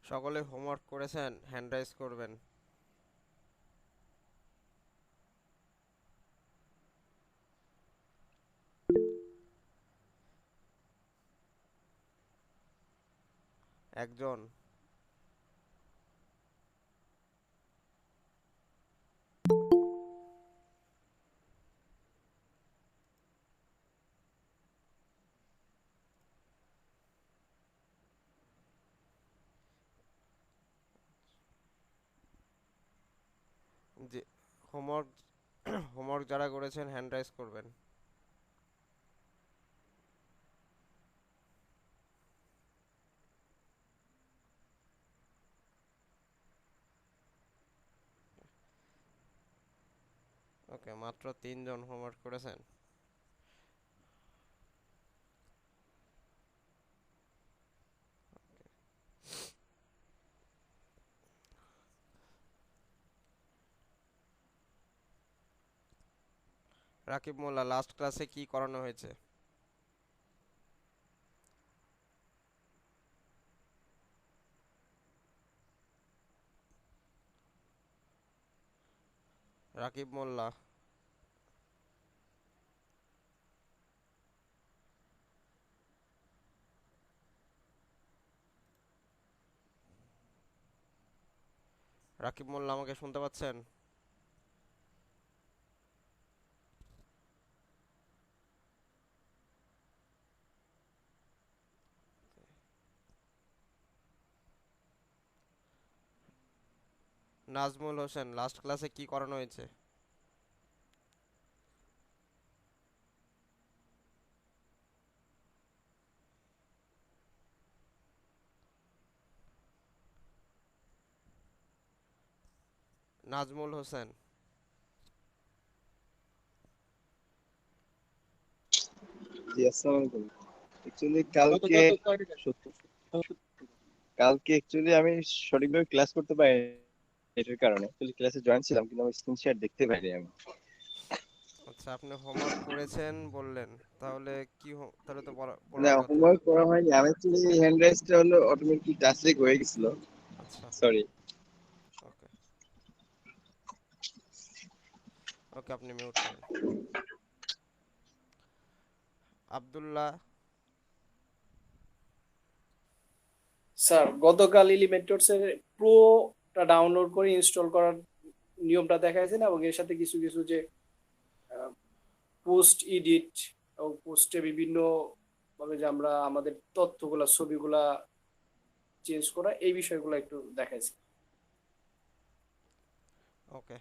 সকলে হোমওয়ার্ক করেছেন, hand rise করবেন। একজন। যে হোমওয়ার্ক হোমওয়ার্ক যারা করেছেন হ্যান্ড রাইজ করবেন। ওকে, মাত্র 3 জন হোমওয়ার্ক করেছেন। রাকিব মোল্লা, লাস্ট ক্লাসে কি করানো হয়েছে? রাকিব মোল্লা। রাকিব মোল্লা, আমাকে শুনতে পাচ্ছেন? নাজমুল হোসেন, লাস্ট ক্লাসে কি করানো হয়েছে? নাজমুল হোসেন। জি আসসালামু আলাইকুম। অ্যাকচুয়ালি কালকে অ্যাকচুয়ালি আমি সঠিকভাবে ক্লাস করতে পারি এটার কারণে অ্যাকচুয়ালি ক্লাসে জয়েন ছিলাম কিন্তু আমার স্ক্রিন শেয়ার দেখতে পাইনি আমি। আচ্ছা, আপনি হোমওয়ার্ক করেছেন বললেন, তাহলে তাহলে তো না, বলার কথা। হোমওয়ার্ক করা হয়নি, আমি অ্যাকচুয়ালি হ্যান্ড রাইজটা হলো অটোমেটিক টাস্ক হয়ে গেছিল। আচ্ছা। সরি। ওকে। ওকে, আপনি মিউট করেন। আব্দুল্লাহ। স্যার, গতকাল এলিমেন্টস এর প্রোটা ডাউনলোড করে ইনস্টল করার নিয়মটা দেখাইছেন এবং এর সাথে কিছু কিছু যে পোস্ট এডিট এবং পোস্টে বিভিন্ন ভাবে যে আমরা আমাদের তথ্যগুলা ছবিগুলা চেঞ্জ করা এই বিষয়গুলো একটু দেখাইছে। ওকে,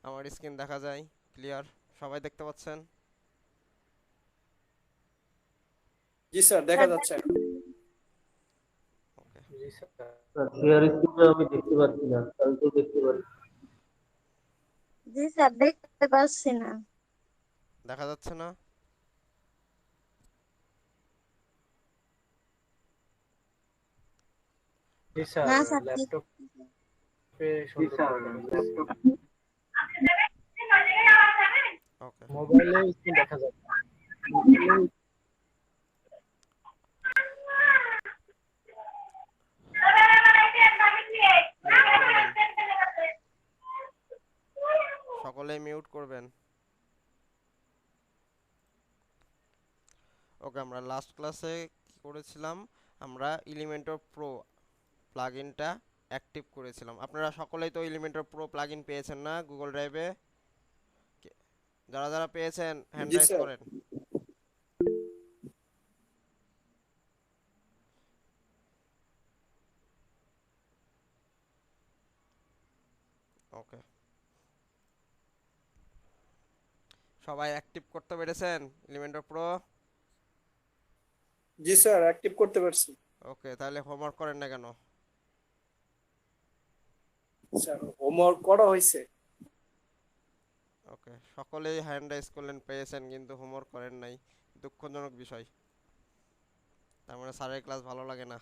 আমার স্ক্রিন দেখা যায় ক্লিয়ার? সবাই দেখতে পাচ্ছেন? জি স্যার, দেখা যাচ্ছে। ওকে। জি স্যার। স্যার শেয়ার স্ক্রিনে আমি দেখতে পাচ্ছি না, কালকে দেখতে পারি। জি স্যার, দেখতে পাচ্ছি না। দেখা যাচ্ছে না? জি স্যার, না স্যার, ল্যাপটপে জি সুন্দর স্যার, দেখা যাচ্ছে। ল্যাপটপ ওকে। মোবাইলে স্ক্রিন দেখা যাচ্ছে। মোবাইলে মিউট করবেন, সকলেই মিউট করবেন। ওকে, আমরা লাস্ট ক্লাসে কি করেছিলাম? আমরা এলিমেন্টর প্রো প্লাগইনটা অ্যাক্টিভ করেছিলাম। আপনারা সকলেই তো এলিমেন্টর প্রো প্লাগইন পেয়েছেন না গুগল ড্রাইভে? যারা যারা পেয়েছেন হ্যান্ড জি রাইজ স্যার। করেন। ওকে, সবাই অ্যাক্টিভ করতে পেরেছেন এলিমেন্টর প্রো? জি স্যার, অ্যাক্টিভ করতে পারছি। ওকে, তাহলে হোমওয়ার্ক করেন না কেন? স্যার, হোমওয়ার্ক করা হয়েছে। ওকে, সকলেই হ্যান্ড রাইজ করলেন, পেয়েছেন, কিন্তু হোমওয়ার্ক করেন নাই। দুঃখজনক বিষয়। তার মানে স্যারের ক্লাস ভালো লাগে না।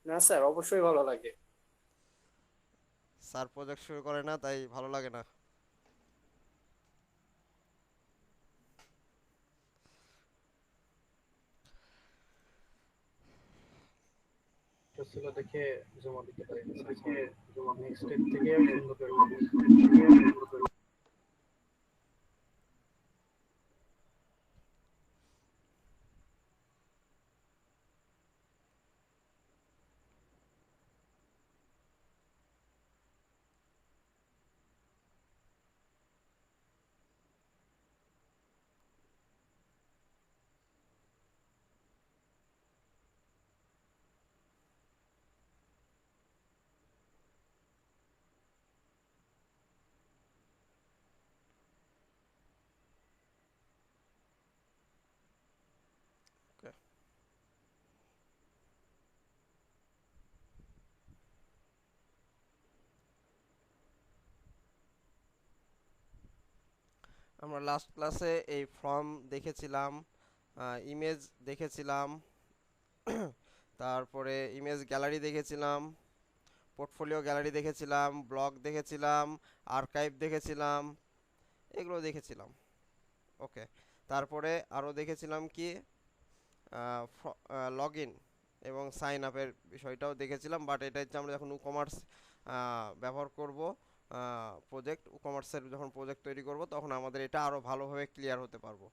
না স্যার, অবশ্যই ভালো লাগে। স্যার প্রজেক্ট শুরু করে না তাই ভালো লাগে না। ছিল দেখে জমা দিতে পারি নেক্সট ডে থেকে সুন্দর করে Okay. আমরা লাস্ট ক্লাসে এই ফর্ম দেখেছিলাম, ইমেজ দেখেছিলাম, তারপরে ইমেজ গ্যালারি দেখেছিলাম, পোর্টফোলিও গ্যালারি দেখেছিলাম, ব্লগ দেখেছিলাম, আর্কাইভ দেখেছিলাম, এগুলো দেখেছিলাম। ওকে, তারপরে আরও দেখেছিলাম কি লগ ইন এবং সাইন আপের বিষয়টাও দেখেছিলাম, বাট এটা হচ্ছে আমরা যখন কমার্স ব্যবহার করব, কমার্সের যখন প্রজেক্ট তৈরি করব তখন আমাদের এটা আরও ভালোভাবে ক্লিয়ার হতে পারবো।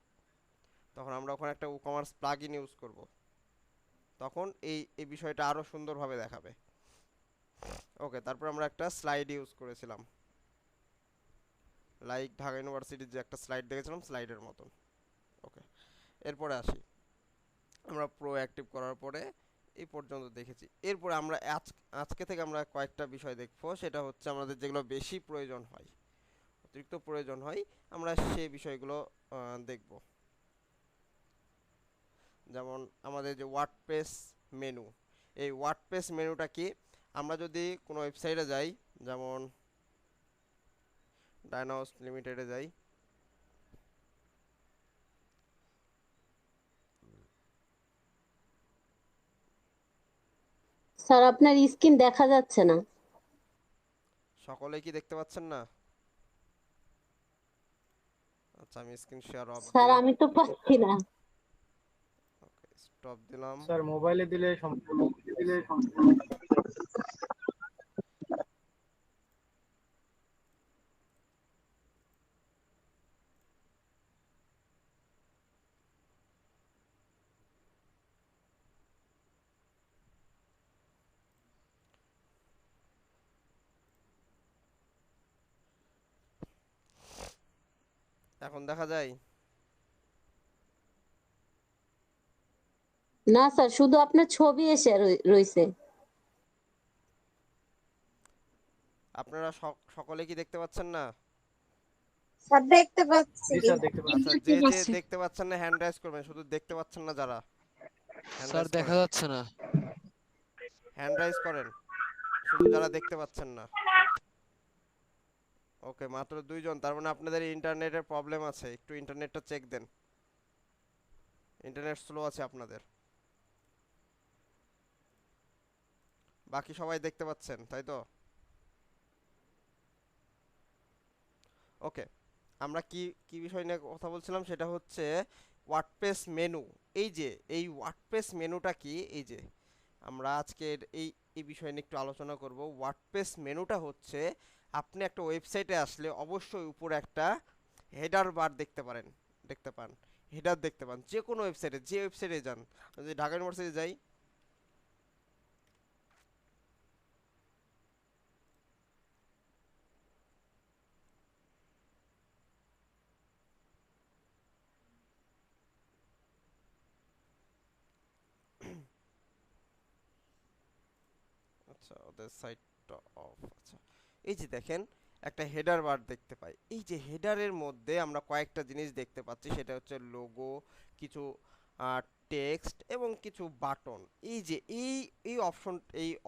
তখন আমরা ওখানে একটা কমার্স প্লাগ ইন ইউজ করব, তখন এই বিষয়টা আরও সুন্দরভাবে দেখাবে। ওকে, তারপর আমরা একটা স্লাইড ইউজ করেছিলাম, লাইক ঢাকা ইউনিভার্সিটির যে একটা স্লাইড দেখেছিলাম স্লাইডের মতন। ওকে, এরপরে আসি, আমরা প্রো অ্যাক্টিভ করার পরে এই পর্যন্ত দেখেছি। এরপরে আমরা আজকে থেকে আমরা কয়েকটা বিষয় দেখবো, সেটা হচ্ছে আমাদের যেগুলো বেশি প্রয়োজন হয়, অতিরিক্ত প্রয়োজন হয়, আমরা সেই বিষয়গুলো দেখব। যেমন আমাদের যে ওয়ার্ডপ্রেস মেনু, এই ওয়ার্ডপ্রেস মেনুটা কি, আমরা যদি কোনো ওয়েবসাইটে যাই, যেমন ডায়নামোস লিমিটেডে যাই, স্যার আপনার স্ক্রিন দেখা যাচ্ছে না। সকলেই কি দেখতে পাচ্ছেন না? আচ্ছা, আমি স্ক্রিন শেয়ার অফ স্যার দিই। আমি তো পাচ্ছি না। ওকে, স্টপ দিলাম। স্যার মোবাইলে দিলে সম্পূর্ণ এখন দেখা যায়? না স্যার, শুধু আপনার ছবি এসে রইছে। আপনারা সকলে কি দেখতে পাচ্ছেন না? স্যার দেখতে পাচ্ছি। জি স্যার দেখতে পাচ্ছি। আচ্ছা, যে যে দেখতে পাচ্ছেন না হ্যান্ড রাইজ করবেন, শুধু দেখতে পাচ্ছেন না যারা হ্যান্ড স্যার রাইজ দেখা করেন, যাচ্ছে না। হ্যান্ড রাইজ করেন শুধু যারা দেখতে পাচ্ছেন না। ওকে, মাত্র দুইজন, তার মানে আপনাদের ইন্টারনেটের প্রবলেম আছে, একটু ইন্টারনেটটা চেক দেন, ইন্টারনেট স্লো আছে আপনাদের। বাকি সবাই দেখতে পাচ্ছেন তাই তো? ওকে, আমরা কি কি বিষয় নিয়ে কথা বলছিলাম, সেটা হচ্ছে ওয়ার্ডপ্রেস মেনু। এই ওয়ার্ডপ্রেস মেনুটা কি, এই যে আমরা আজকের এই বিষয় নিয়ে একটু আলোচনা করব। ওয়ার্ডপ্রেস মেনুটা হচ্ছে, আপনি একটা ওয়েবসাইটে আসলে অবশ্যই উপরে একটা হেডার বার দেখতে পান, হেডার দেখতে পান, যে কোনো ওয়েবসাইটে, যে ওয়েবসাইটে যান, যদি ঢাকা ইউনিভার্সিটি যাই, আচ্ছা ওদের সাইটটা অফ, আচ্ছা এই যে দেখেন একটা হেডার বার দেখতে পাই। এই যে হেডারের মধ্যে আমরা কয়েকটা জিনিস দেখতে পাচ্ছি, সেটা হচ্ছে লোগো, কিছু টেক্সট এবং কিছু বাটন। এই যে এই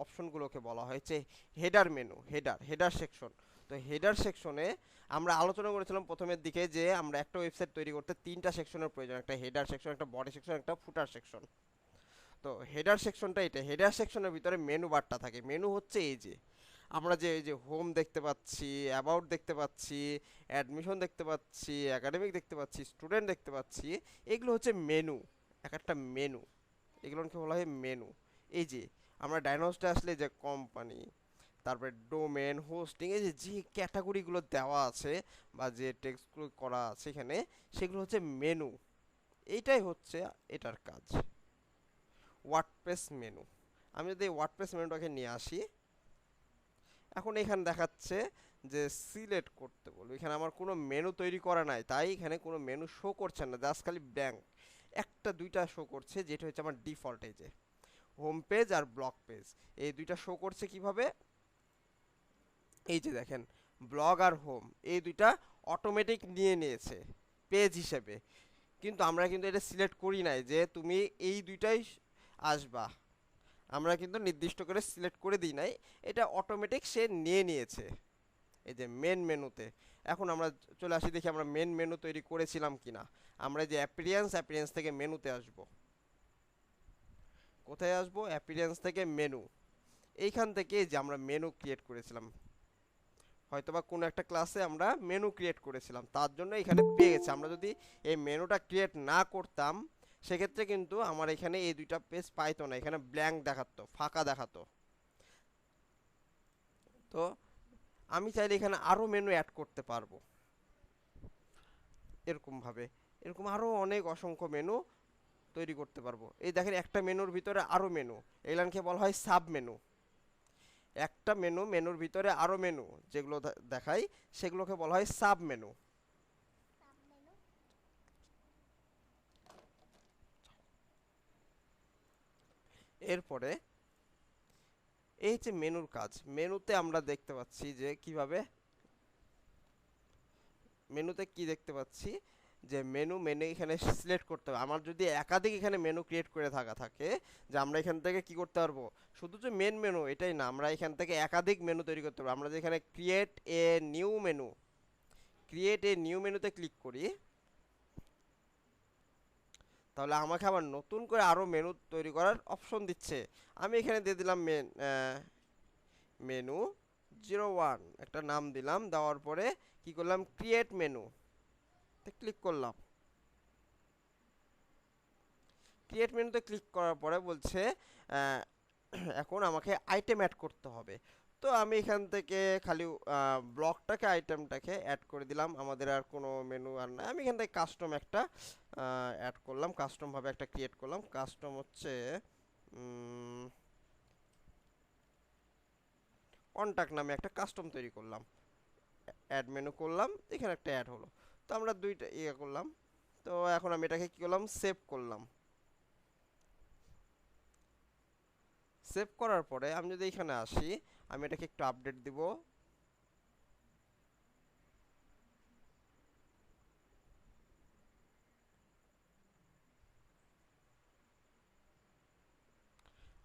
অপশনগুলোকে বলা হয়েছে হেডার মেনু, হেডার সেকশন। তো হেডার সেকশনে আমরা আলোচনা করেছিলাম প্রথমের দিকে যে আমরা একটা ওয়েবসাইট তৈরি করতে তিনটা সেকশনের প্রয়োজন, একটা হেডার সেকশন, একটা বডি সেকশন, একটা ফুটার সেকশন। তো হেডার সেকশনটা এটা, হেডার সেকশনের ভিতরে মেনু বারটা থাকে। মেনু হচ্ছে এই যে আমরা যে এই যে হোম দেখতে পাচ্ছি, অ্যাবাউট দেখতে পাচ্ছি, অ্যাডমিশন দেখতে পাচ্ছি, একাডেমিক দেখতে পাচ্ছি, স্টুডেন্ট দেখতে পাচ্ছি, এগুলো হচ্ছে মেনু, এক একটা মেনু, এগুলোকে বলা হয় মেনু। এই যে আমরা ডায়নোসটা আসলে যে কোম্পানি, তারপরে ডোমেন, হোস্টিং, এই যে যে ক্যাটাগরিগুলো দেওয়া আছে বা যে টেক্সটগুলো করা আছে এখানে, সেগুলো হচ্ছে মেনু। এইটাই হচ্ছে এটার কাজ, ওয়ার্ডপ্রেস মেনু। আমি যদি ওয়ার্ডপ্রেস মেনুটাকে নিয়ে আসি, এখন এখানে দেখাচ্ছে যে সিলেক্ট করতে বলবো। এখানে আমার কোনো মেনু তৈরি করা নাই, তাই এখানে কোনো মেনু শো করছে না, জাস্ট খালি ব্ল্যাঙ্ক একটা দুইটা শো করছে, যেটা হচ্ছে আমার ডিফল্ট। এই যে হোম পেজ আর ব্লগ পেজ, এই দুইটা শো করছে কিভাবে, এই যে দেখেন ব্লগ আর হোম এই দুইটা অটোমেটিক নিয়ে নিয়েছে পেজ হিসেবে, কিন্তু আমরা কিন্তু এটা সিলেক্ট করি নাই যে তুমি এই দুইটাই আসবা, আমরা কিন্তু নির্দিষ্ট করে সিলেক্ট করে দিই নাই, এটা অটোমেটিক সে নিয়ে নিয়েছে এই যে মেন মেনুতে। এখন আমরা চলে আসি, দেখি আমরা মেন মেনু তৈরি করেছিলাম কিনা। আমরা যে অ্যাপিয়ারেন্স থেকে মেনুতে আসব, কোথায় আসব, অ্যাপিয়ারেন্স থেকে মেনু, এইখান থেকে যে আমরা মেনু ক্রিয়েট করেছিলাম, হয়তোবা কোনো একটা ক্লাসে আমরা মেনু ক্রিয়েট করেছিলাম, তার জন্য এখানে পেয়ে গেছে। আমরা যদি এই মেনুটা ক্রিয়েট না করতাম, সেক্ষেত্রে কিন্তু আমার এখানে এই দুইটা পেজ পাইতো না, এখানে ব্ল্যাঙ্ক দেখাতো, ফাঁকা দেখাতো। তো আমি চাইলে এখানে আরও মেনু অ্যাড করতে পারবো এরকমভাবে, এরকম আরও অনেক অসংখ্য মেনু তৈরি করতে পারবো। এই দেখেন একটা মেনুর ভিতরে আরও মেনু, এগুলাকে বলা হয় সাব মেনু। একটা মেনুর ভিতরে আরও মেনু যেগুলো দেখাই, সেগুলোকে বলা হয় সাব মেনু। এরপরে এই যে মেনুর কাজ, মেনুতে আমরা দেখতে পাচ্ছি যে কিভাবে, মেনুতে কি দেখতে পাচ্ছি যে মেনু এখানে সিলেক্ট করতে হবে। আমার যদি একাধিক এখানে মেনু ক্রিয়েট করে থাকে, যে আমরা এখান থেকে কি করতে পারবো, শুধু যে মেন মেনু এটাই না, আমরা এখান থেকে একাধিক মেনু তৈরি করতে পারবো। আমরা যে এখানে ক্রিয়েট এ নিউ মেনুতে ক্লিক করি, তাহলে আমাকে আবার নতুন করে আরও মেনু তৈরি করার অপশন দিচ্ছে। আমি এখানে দিয়ে দিলাম মেনু 01, একটা নাম দিলাম, দেওয়ার পরে কি করলাম, ক্রিয়েট মেনু ক্লিক করলাম। ক্রিয়েট মেনুতে ক্লিক করার পরে বলছে এখন আমাকে আইটেম অ্যাড করতে হবে। তো আমি এখান থেকে খালি ব্লকটাকে আইটেমটাকে অ্যাড করে দিলাম, আমাদের আর কোনো মেনু আর নাই। আমি এখান থেকে কাস্টম একটা অ্যাড করলাম, কাস্টমভাবে একটা ক্রিয়েট করলাম। কাস্টম হচ্ছে কন্টাক্ট নামে একটা কাস্টম তৈরি করলাম, অ্যাড মেনু করলাম, এখানে একটা অ্যাড হলো। তো আমরা দুইটা ইয়ে করলাম। তো এখন আমি এটাকে কী করলাম, সেভ করলাম। সেভ করার পরে আমি যদি এখানে আসি, আমি এটাকে একটু আপডেট দিব।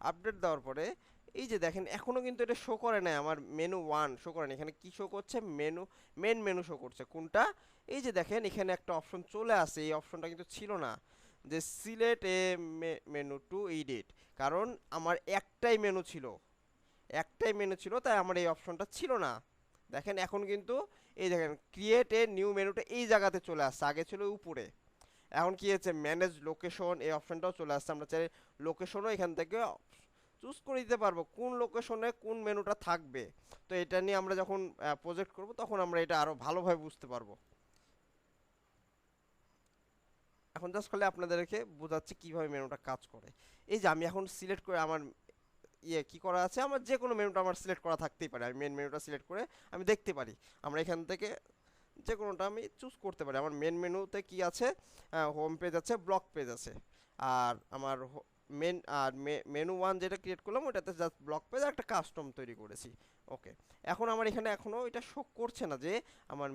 আপডেট দেওয়ার পরে এই যে দেখেন এখনো কিন্তু এটা শো করে নাই, আমার মেনু 1 শো করে না। এখানে কি শো করছে, মেন মেনু শো করছে। কোনটা, এই যে দেখেন এখানে একটা অপশন চলে আসে, এই অপশনটা কিন্তু ছিল না, যে সিলেক্ট এ মেনু টু এডিট। কারণ আমার একটাই মেনু ছিল, তাই আমার এই অপশনটা ছিল না। দেখেন এখন কিন্তু এই দেখেন ক্রিয়েট এ নিউ মেনুটা এই জায়গাতে চলে আসছে, আগে ছিল উপরে। এখন কি হচ্ছে, ম্যানেজ লোকেশন এই অপশনটাও চলে আসছে। আমরা চাই লোকেশনও এখান থেকে চুজ করে দিতে পারবো কোন লোকেশনে কোন মেনুটা থাকবে। তো এটা নিয়ে আমরা যখন প্রজেক্ট করব, তখন আমরা এটা আরো ভালোভাবে বুঝতে পারবো। এখন জাস্ট খালি আপনাদেরকে বোঝাচ্ছি কিভাবে মেনুটা কাজ করে। এই যে আমি এখন সিলেক্ট করে আমার কি করা আছে, আমার যে কোনো মেনুটা আমার সিলেক্ট করা থাকতেই পারে, আমি মেন মেনুটা সিলেক্ট করে আমি দেখতে পারি। আমরা এখান থেকে যে কোনোটা আমি চুজ করতে পারি। আমার মেন মেনুতে কি আছে, হোম পেজ আছে, ব্লগ পেজ আছে, আর আমার মেনু 1 যেটা ক্রিয়েট করলাম ওটাতে জাস্ট ব্লগ পেজ আর একটা কাস্টম তৈরি করেছি। ওকে, এখন আমার এখানে এখনও এটা শো করছে না যে আমার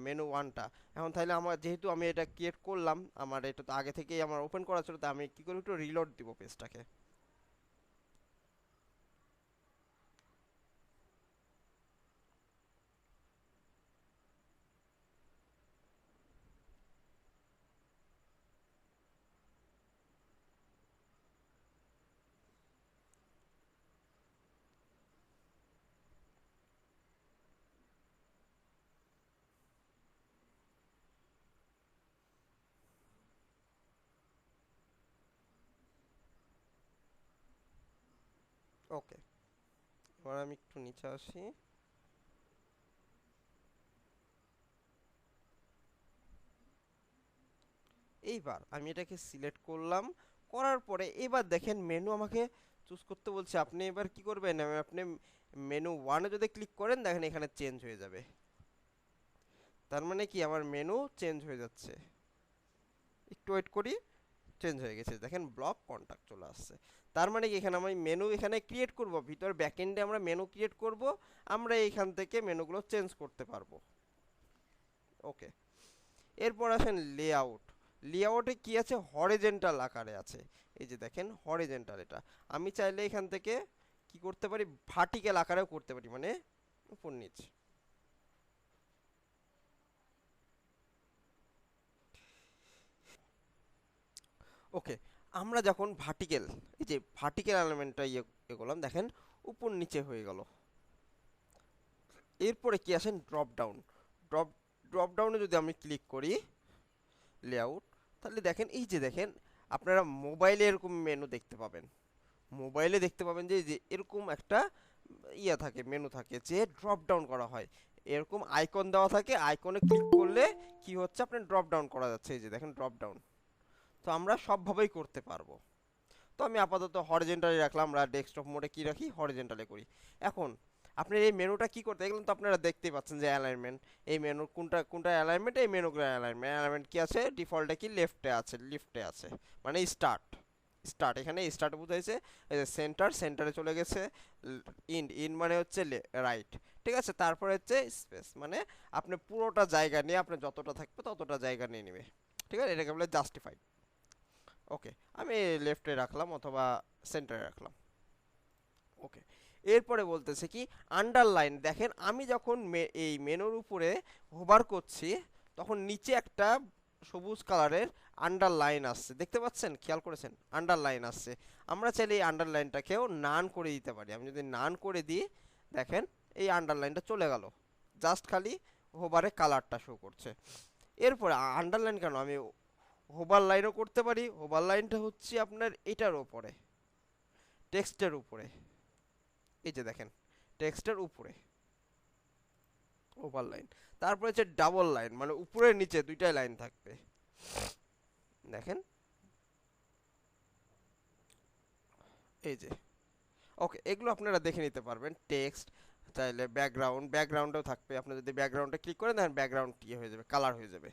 মেনু 1টা। এখন তাহলে আমার যেহেতু আমি এটা ক্রিয়েট করলাম, আমার এটা তো আগে থেকেই আমার ওপেন করা ছিল, তাই আমি কী করব, একটু রিলোড দিব পেজটাকে। ওকে, এবার আমি একটু নিচে আসি। এইবার আমি এটাকে সিলেক্ট করলাম, করার পরে এবার দেখেন মেনু আমাকে চুজ করতে বলছে। আপনি এবার কি করবেন, আপনি মেনু ওয়ানে যদি ক্লিক করেন দেখেন এখানে চেঞ্জ হয়ে যাবে। তার মানে কি আমার মেনু চেঞ্জ হয়ে যাচ্ছে। একটু ওয়েট করি, চেঞ্জ হয়ে গেছে, দেখেন ব্লক কন্টাক্ট চলে আসছে। তার মানে কি এখানে আমি মেনু এখানে ক্রিয়েট করব, ভিতর ব্যাকএন্ডে আমরা মেনু ক্রিয়েট করব, আমরা এইখান থেকে মেনুগুলো চেঞ্জ করতে পারবো। ওকে, এরপর আসেন লেআউট। লেআউটে কি আছে, হরিজন্টাল আকারে আছে। এই যে দেখেন হরিজন্টাল, এটা আমি চাইলে এখান থেকে কি করতে পারি, ভার্টিক্যাল আকারেও করতে পারি, মানে উপর নিচ। ওকে, আমরা যখন ভার্টিক্যাল, এই যে ভার্টিক্যাল এলিমেন্টটা ইয়ে করলাম, দেখেন উপর নিচে হয়ে গেল। এরপরে কি আসেন, ড্রপ ডাউন। ড্রপ ড্রপ ডাউনে যদি আমি ক্লিক করি লেআউট, তাহলে দেখেন এই যে দেখেন আপনারা মোবাইলে এরকম মেনু দেখতে পাবেন। মোবাইলে দেখতে পাবেন যে এরকম একটা ইয়া থাকে, মেনু থাকে, যে ড্রপ ডাউন করা হয়, এরকম আইকন দেওয়া থাকে, আইকনে ক্লিক করলে কি হচ্ছে, আপনার ড্রপ ডাউন করা যাচ্ছে। এই যে দেখেন ড্রপ ডাউন। তো আমরা সবভাবেই করতে পারবো। তো আমি আপাতত হরিজন্টালি রাখলাম, আমরা ডেস্কটপ মোডে কি রাখি, হরিজন্টালে করি। এখন আপনার এই মেনুটা কি করতে গেলেন, তো আপনারা দেখতেই পাচ্ছেন যে অ্যালাইনমেন্ট, এই মেনু কোনটা কোনটা অ্যালাইনমেন্ট, এই মেনুগুলো অ্যালাইনমেন্ট। অ্যালাইনমেন্ট কি আছে, ডিফল্টে কি লেফটে আছে, লিফটে আছে, মানে স্টার্ট। স্টার্ট এখানে স্টার্ট বুঝাইছে, এই যে সেন্টার, সেন্টারে চলে গেছে। ইন মানে হচ্ছে রাইট, ঠিক আছে। তারপরে হচ্ছে স্পেস, মানে আপনি পুরোটা জায়গা নিয়ে, আপনার যতটা থাকবে ততটা জায়গা নিয়ে নেবে, ঠিক আছে, এটাকে বলে জাস্টিফাইড। ওকে, আমি লেফটে রাখলাম অথবা সেন্টারে রাখলাম। ওকে, এরপরে বলতেছে কি আন্ডারলাইন। দেখেন আমি যখন এই মেনুর উপরে হোভার করছি, তখন নিচে একটা সবুজ কালারের আন্ডারলাইন আসছে, দেখতে পাচ্ছেন, খেয়াল করেছেন, আন্ডারলাইন আসছে। আমরা চাইলে এই আন্ডারলাইনটাকেও নান করে দিতে পারি। আমি যদি নান করে দিই, দেখেন এই আন্ডারলাইনটা চলে গেল, জাস্ট খালি হোভারে কালারটা শো করছে। এরপরে আন্ডারলাইন কেন, আমি হোভার লাইনও করতে পারি। হোভার লাইনটা হচ্ছে আপনার এটার উপরে, টেক্সটের উপরে, এই যে দেখেন টেক্সটের উপরে ওভার লাইন। তারপরে হচ্ছে ডাবল লাইন, মানে উপরে নিচে দুইটাই লাইন থাকবে, দেখেন এই যে। ওকে, এগুলো আপনারা দেখে নিতে পারবেন। টেক্সট চাইলে ব্যাকগ্রাউন্ড, ব্যাকগ্রাউন্ডেও থাকবে। আপনি যদি ব্যাকগ্রাউন্ডে ক্লিক করেন দেখেন ব্যাকগ্রাউন্ড ইয়ে হয়ে যাবে, কালার হয়ে যাবে।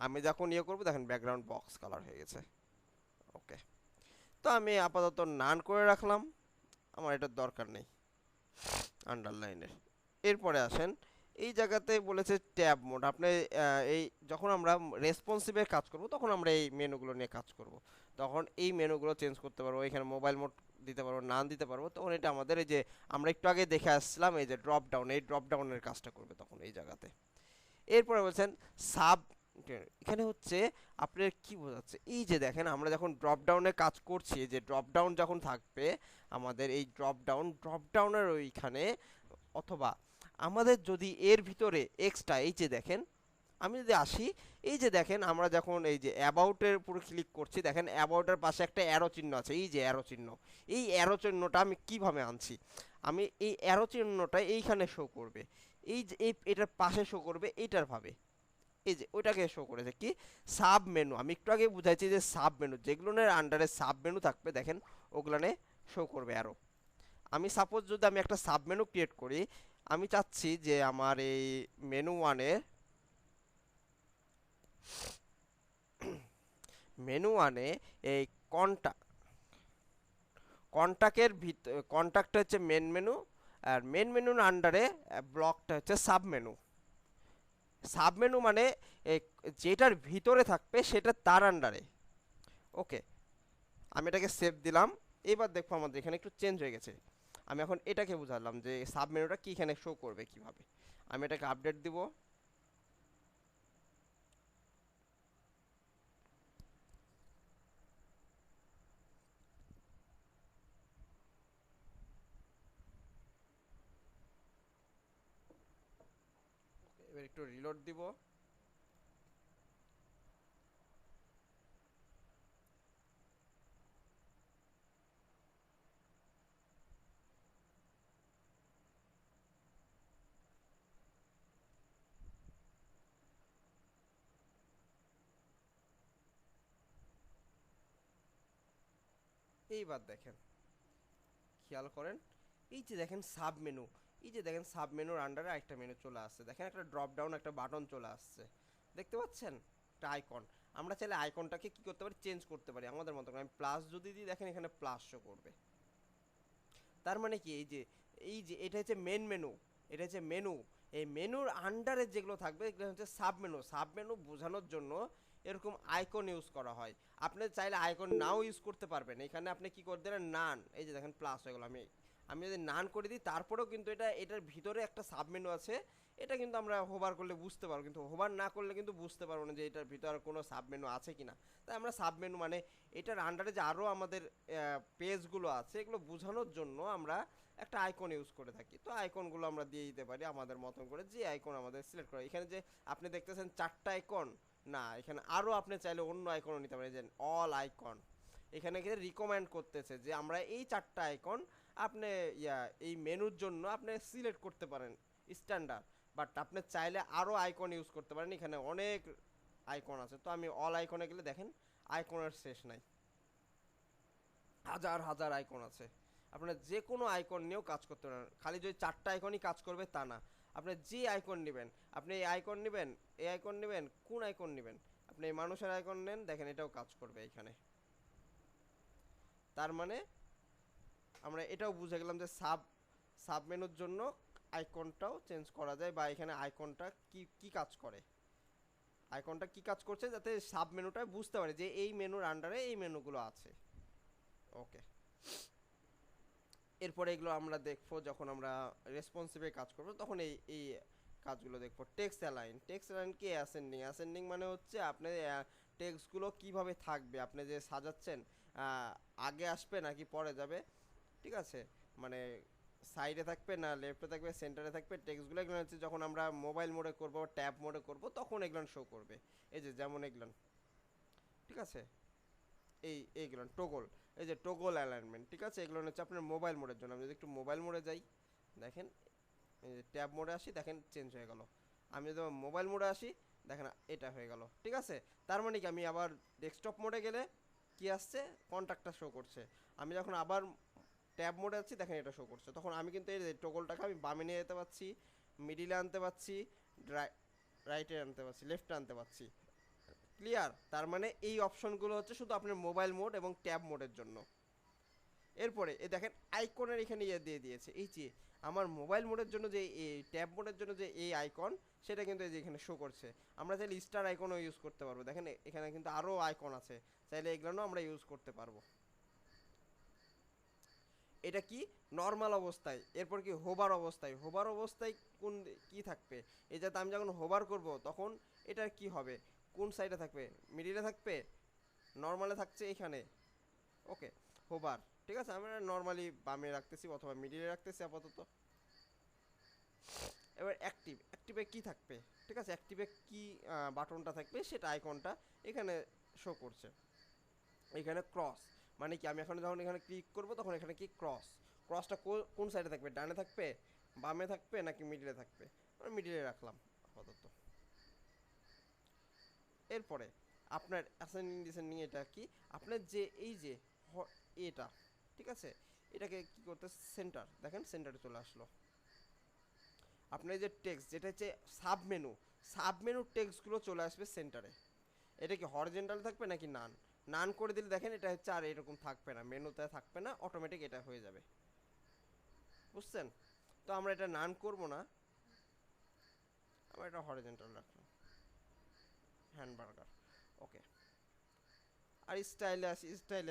আমি যখন ইয়ে করবো দেখেন ব্যাকগ্রাউন্ড বক্স কালার হয়ে গেছে। ওকে, তো আমি আপাতত নান করে রাখলাম, আমার এটার দরকার নেই আন্ডারলাইনের। এরপরে আসেন এই জায়গাতে বলেছে ট্যাব মোড। আপনি এই যখন আমরা রেসপন্সিভে কাজ করব তখন আমরা এই মেনুগুলো নিয়ে কাজ করব, তখন এই মেনুগুলো চেঞ্জ করতে পারবো। এখানে মোবাইল মোড দিতে পারবো, নান দিতে পারবো। তখন এটা আমাদের এই যে আমরা একটু আগে দেখে আসছিলাম এই যে ড্রপ ডাউন, এই ড্রপ ডাউনের কাজটা করবে তখন এই জায়গাতে। এরপরে বলছেন সাব, এখানে হচ্ছে আপনার কি বোঝাচ্ছে, এই যে দেখেন আমরা যখন ড্রপ ডাউনে কাজ করছি, যে ড্রপ ডাউন যখন থাকবে আমাদের, এই ড্রপ ডাউনের ওইখানে, অথবা আমাদের যদি এর ভিতরে এক্সট্রা, এই যে দেখেন আমি যদি আসি, এই যে দেখেন আমরা যখন এই যে অ্যাবাউটের উপরে ক্লিক করছি, দেখেন অ্যাবাউটের পাশে একটা অ্যারো চিহ্ন আছে, এই যে অ্যারো চিহ্ন, এই অ্যারো চিহ্নটা আমি কিভাবে আনছি, আমি এই অ্যারো চিহ্নটা এইখানে শো করবে, এই যে এটার পাশে শো করবে এইটার ভাবে, এই যে ওইটাকে শো করেছে কি সাব মেনু। আমি একটু আগে বুঝাইছি যে সাব মেনু, যেগুলোর আন্ডারে সাব মেনু থাকবে দেখেন ওগুলানে শো করবে অ্যারো। আমি সাপোজ যদি আমি একটা সাব মেনু ক্রিয়েট করি, আমি চাচ্ছি যে আমার এই মেনু ওয়ানে এই কন্টাক্টটা হচ্ছে মেন মেনু, আর মেন মেনুর আন্ডারে ব্লকটা হচ্ছে সাব মেনু। সাব মেনু মানে যেটার ভিতরে থাকবে সেটা তার আন্ডারে। ওকে, আমি এটাকে সেভ দিলাম। এবার দেখো আমাদের এখানে একটু চেঞ্জ হয়ে গেছে। আমি এখন এটাকে বুঝালাম যে সাব মেনুটা কি এখানে শো করবে কিভাবে। আমি এটাকে আপডেট দিব। এবার একটু রিলোড দিব। এইবার দেখেন, খেয়াল করেন, এই যে দেখেন সাব মেনু, এই যে দেখেন সাব মেনুর আন্ডারে একটা মেনু চলে আসছে, দেখেন একটা ড্রপ ডাউন একটা বাটন চলে আসছে, দেখতে পাচ্ছেন, একটা আইকন। আমরা চাইলে আইকনটাকে কি করতে পারি, চেঞ্জ করতে পারি আমাদের মতো করে। আমি প্লাস যদি দিই, দেখেন এখানে প্লাস শো করবে। তার মানে কি, এই যে এটা হচ্ছে মেন মেনু, এটা হচ্ছে মেনু। এই মেনুর আন্ডারে যেগুলো থাকবে এগুলো হচ্ছে সাব মেনু। সাব মেনু বোঝানোর জন্য এরকম আইকন ইউজ করা হয়। আপনি চাইলে আইকন নাও ইউজ করতে পারবেন। এখানে আপনি কি করে দিলেন, নান, এই যে দেখেন প্লাস হয়ে গেল। আমি যদি নান করে দিই, তারপরেও কিন্তু এটার ভিতরে একটা সাব মেনু আছে। এটা কিন্তু আমরা হোভার করলে বুঝতে পারবো, কিন্তু হোভার না করলে কিন্তু বুঝতে পারবো না যে এটার ভিতরে কোনো সাব মেনু আছে কিনা। তাই আমরা সাব মেনু মানে এটার আন্ডারে যে আরও আমাদের পেজগুলো আছে, এগুলো বোঝানোর জন্য আমরা একটা আইকন ইউজ করে থাকি। তো আইকনগুলো আমরা দিয়ে দিতে পারি আমাদের মতন করে, যে আইকন আমাদের সিলেক্ট করা। এখানে যে আপনি দেখতেছেন 4টা আইকন, না, এখানে আরও আপনি চাইলে অন্য আইকনও নিতে পারেন, যে অল আইকন। এখানে কিন্তু রিকমেন্ড করতেছে যে আমরা এই 4টা আইকন আপনি এই মেনুর জন্য আপনি সিলেক্ট করতে পারেন স্ট্যান্ডার্ড, বাট আপনি চাইলে আরও আইকন ইউজ করতে পারেন। এখানে অনেক আইকন আছে। তো আমি অল আইকনে গেলে দেখেন আইকনের শেষ নাই, হাজার হাজার আইকন আছে। আপনার যে কোনো আইকন নিয়েও কাজ করতে পারেন। খালি যদি 4টা আইকনই কাজ করবে তা না, আপনি যে আইকন নেবেন, আপনি এই আইকন নেবেন, এই আইকন নেবেন, কোন আইকন নেবেন, আপনি এই মানুষের আইকন নেন, দেখেন এটাও কাজ করবে এখানে। তার মানে আমরা এটাও বুঝে গেলাম যে সাব মেনুর জন্য আইকনটাও চেঞ্জ করা যায়, বা এখানে আইকনটা কি কাজ করে, আইকনটা কি কাজ করছে, যাতে সাব মেনুটা বুঝতে পারে যে এই মেনুর আন্ডারে এই মেনুগুলো আছে। ওকে, এরপরে এগুলো আমরা দেখবো যখন আমরা রেসপন্সিভে কাজ করবো, তখন এই কাজগুলো দেখবো। টেক্সট অ্যালাইন কি অ্যাসেন্ডিং মানে হচ্ছে আপনি টেক্সটগুলো কিভাবে থাকবে, আপনি যে সাজাচ্ছেন আগে আসবে নাকি পরে যাবে, ঠিক আছে, মানে সাইডে থাকবে না লেফটে থাকবে, সেন্টারে থাকবে, টেক্সটগুলো এগুলো হচ্ছে যখন আমরা মোবাইল মোডে করবো, ট্যাব মোডে করবো, তখন এগুলো শো করবে। এই যে যেমন এগুলো, ঠিক আছে, এইগুলো টোগল, এই যে টোগল অ্যালাইনমেন্ট, ঠিক আছে, এগুলো হচ্ছে আপনার মোবাইল মোডের জন্য। আমি যদি একটু মোবাইল মোডে যাই, দেখেন এই যে ট্যাব মোডে আসি, দেখেন চেঞ্জ হয়ে গেল। আমি যদি মোবাইল মোডে আসি, দেখেন এটা হয়ে গেল, ঠিক আছে। তার মানে কি, আমি আবার ডেস্কটপ মোডে গেলে কি আসছে, কন্ট্যাক্টটা শো করছে। আমি যখন আবার ট্যাব মোডে আছি, দেখেন এটা শো করছে। তখন আমি কিন্তু এই টোগলটাকে আমি বামে নিয়ে যেতে পারছি, মিডিলে আনতে পারছি, রাইটে আনতে পারছি, লেফটে আনতে পারছি। ক্লিয়ার? তার মানে এই অপশনগুলো হচ্ছে শুধু আপনার মোবাইল মোড এবং ট্যাব মোডের জন্য। এরপরে এই দেখেন আইকনের এখানে দিয়ে দিয়েছে, এই যে আমার মোবাইল মোডের জন্য যে এই ট্যাব মোডের জন্য যে এই আইকন, সেটা কিন্তু এই যে এখানে শো করছে। আমরা চাইলে স্টার আইকনও ইউজ করতে পারবো, দেখেন এখানে কিন্তু আরও আইকন আছে, চাইলে এগুলোও আমরা ইউজ করতে পারবো। এটা কি নর্মাল অবস্থায়। এরপর কি হোভার অবস্থায় কি থাকবে, এই যাতে আমি যখন হোভার করব তখন এটার কি হবে, কোন সাইডে থাকবে, মিডিলে থাকবে, নর্মালে থাকছে এখানে। ওকে, হোভার, ঠিক আছে, আমরা নর্মালি বামে রাখতেছি অথবা মিডিলে রাখতেছি আপাতত। এবার অ্যাক্টিভে কি থাকবে, ঠিক আছে, অ্যাক্টিভে কি বাটনটা থাকবে, সেটা আইকনটা এখানে শো করছে। এখানে ক্রস মানে কি, আমি এখন যখন এখানে ক্লিক করব তখন এখানে কি ক্রসটা কোন সাইডে থাকবে, ডানে থাকবে, বামে থাকবে, নাকি মিডিলে থাকবে, আমি মিডিলে রাখলাম আপাতত। এরপরে আপনার অ্যাসেন্ডিং ডিসেন্ডিং এটা কি, আপনার যে এই যে এটা, ঠিক আছে, এটাকে কি করতে, সেন্টার, দেখেন সেন্টারে চলে আসলো। আপনার যে টেক্সট, যেটা হচ্ছে সাবমেনুর টেক্সটগুলো চলে আসবে সেন্টারে। এটা কি হরিজন্টাল থাকবে নাকি নান করে দিলে দেখেন এটা হচ্ছে আর এরকম থাকবে না, মেনুতে থাকবে না, অটোমেটিক এটা হয়ে যাবে, বুঝছেন? তো আমরা এটা নান করব না, আমরা এটা হরিজন্টাল রাখলাম, হ্যান্ডবার্গার। ওকে, আর স্টাইলে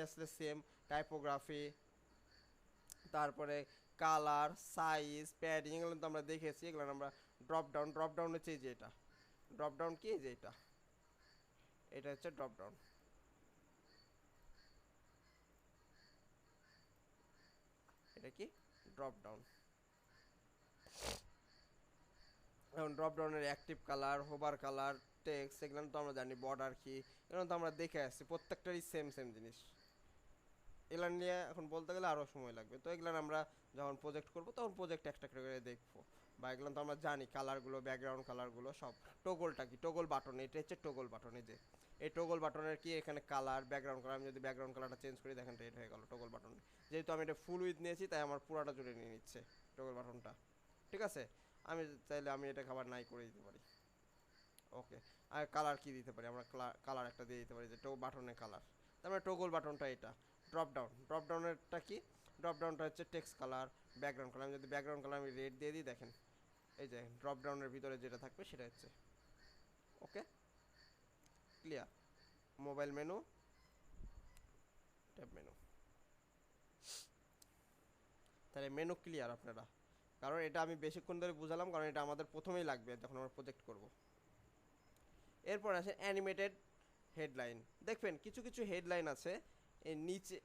আসলে সেম টাইপোগ্রাফি, তারপরে কালার, সাইজ, প্যাডিং, এগুলো তো আমরা দেখেছি। এগুলো আমরা ড্রপ ডাউন হচ্ছে এই যে এটা ড্রপ ডাউন কি, এই যে এটা হচ্ছে ড্রপ ডাউন। এটা কি ড্রপ ডাউন। এখন ড্রপ ডাউনের active colour, hover colour, text, এগুলো তো আমরা জানি, বর্ডার কি, এগুলো তো আমরা দেখে আসছি, প্রত্যেকটারই সেম জিনিস। এগুলো নিয়ে এখন বলতে গেলে আরও সময় লাগবে। তো এগুলো আমরা যখন প্রজেক্ট করব তখন প্রজেক্ট একটা করে দেখবো, বা এগুলো তো আমরা জানি, কালারগুলো, ব্যাকগ্রাউন্ড কালারগুলো সব। টোগলটা কি? টোগল বাটন, এটা হচ্ছে টোগল বাটন। এই যে এই টোগল বাটনের কি এখানে কালার, ব্যাকগ্রাউন্ড কালার, আমি যদি ব্যাকগ্রাউন্ড কালারটা চেঞ্জ করি দেখেন রেড হয়ে গেল টোগল বাটন। যেহেতু আমি এটা ফুল উইথ নিয়েছি তাই আমার পুরাটা জুড়ে নিয়ে নিচ্ছে টোগল বাটনটা, ঠিক আছে। আমি চাইলে আমি এটা খাবার নাই করে দিতে পারি। ওকে, আর কালার কি দিতে পারি আমরা? কালার একটা দিয়ে দিতে পারি, যে বাটনের কালার। তারপরে টোগল বাটনটা এটা। ড্রপ ডাউনেরটা কি? ড্রপ ডাউনটা হচ্ছে টেক্সট কালার, ব্যাকগ্রাউন্ড কালার। আমি যদি ব্যাকগ্রাউন্ড কালার আমি রেড দিয়ে দিই দেখেন এই যে ড্রপ ডাউনের ভিতরে যেটা থাকবে সেটা হচ্ছে। Okay, clear. Mobile menu, tab menu, তাহলে মেনু ক্লিয়ার আপনারা? কারণ এটা আমি বেশিক্ষণ ধরে বুঝালাম, কারণ এটা আমাদের প্রথমেই লাগবে যখন আমরা প্রজেক্ট করব। এরপর আছে অ্যানিমেটেড হেডলাইন। দেখবেন কিছু কিছু হেডলাইন আছে এই নিচে,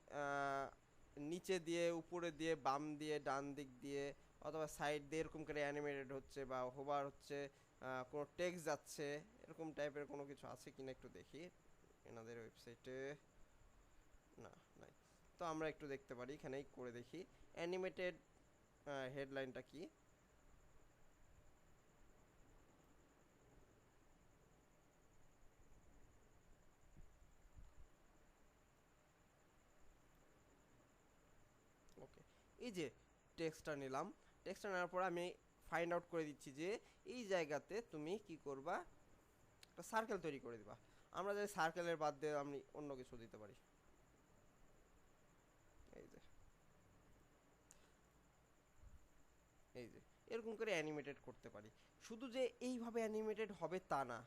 নিচে দিয়ে, উপরে দিয়ে, বাম দিয়ে, ডান দিক দিয়ে অথবা সাইড দিয়ে এরকম করে অ্যানিমেটেড হচ্ছে বা হোভার হচ্ছে, কোনো টেক্সট যাচ্ছে, এরকম টাইপের কোনো কিছু আছে কিনা একটু দেখি এনাদের ওয়েবসাইটে। না, নাই। তো আমরা একটু দেখতে পারি, এখানেই করে দেখি অ্যানিমেটেড হেডলাইনটা কি। ওকে, এই যে টেক্সটটা নিলাম, টেক্সটটা নেওয়ার পর আমি ফাইন্ড আউট করে দিচ্ছি যে এই জায়গাতে তুমি কি করবা, একটা সার্কেল তৈরি করে দিবা। আমরা যে সার্কেলের বাদ দিয়ে আমি অন্য কিছু দিতে পারি, এই যে এই যে এরকম করে অ্যানিমেটেড করতে পারি। শুধু যে এইভাবে অ্যানিমেটেড হবে তা না,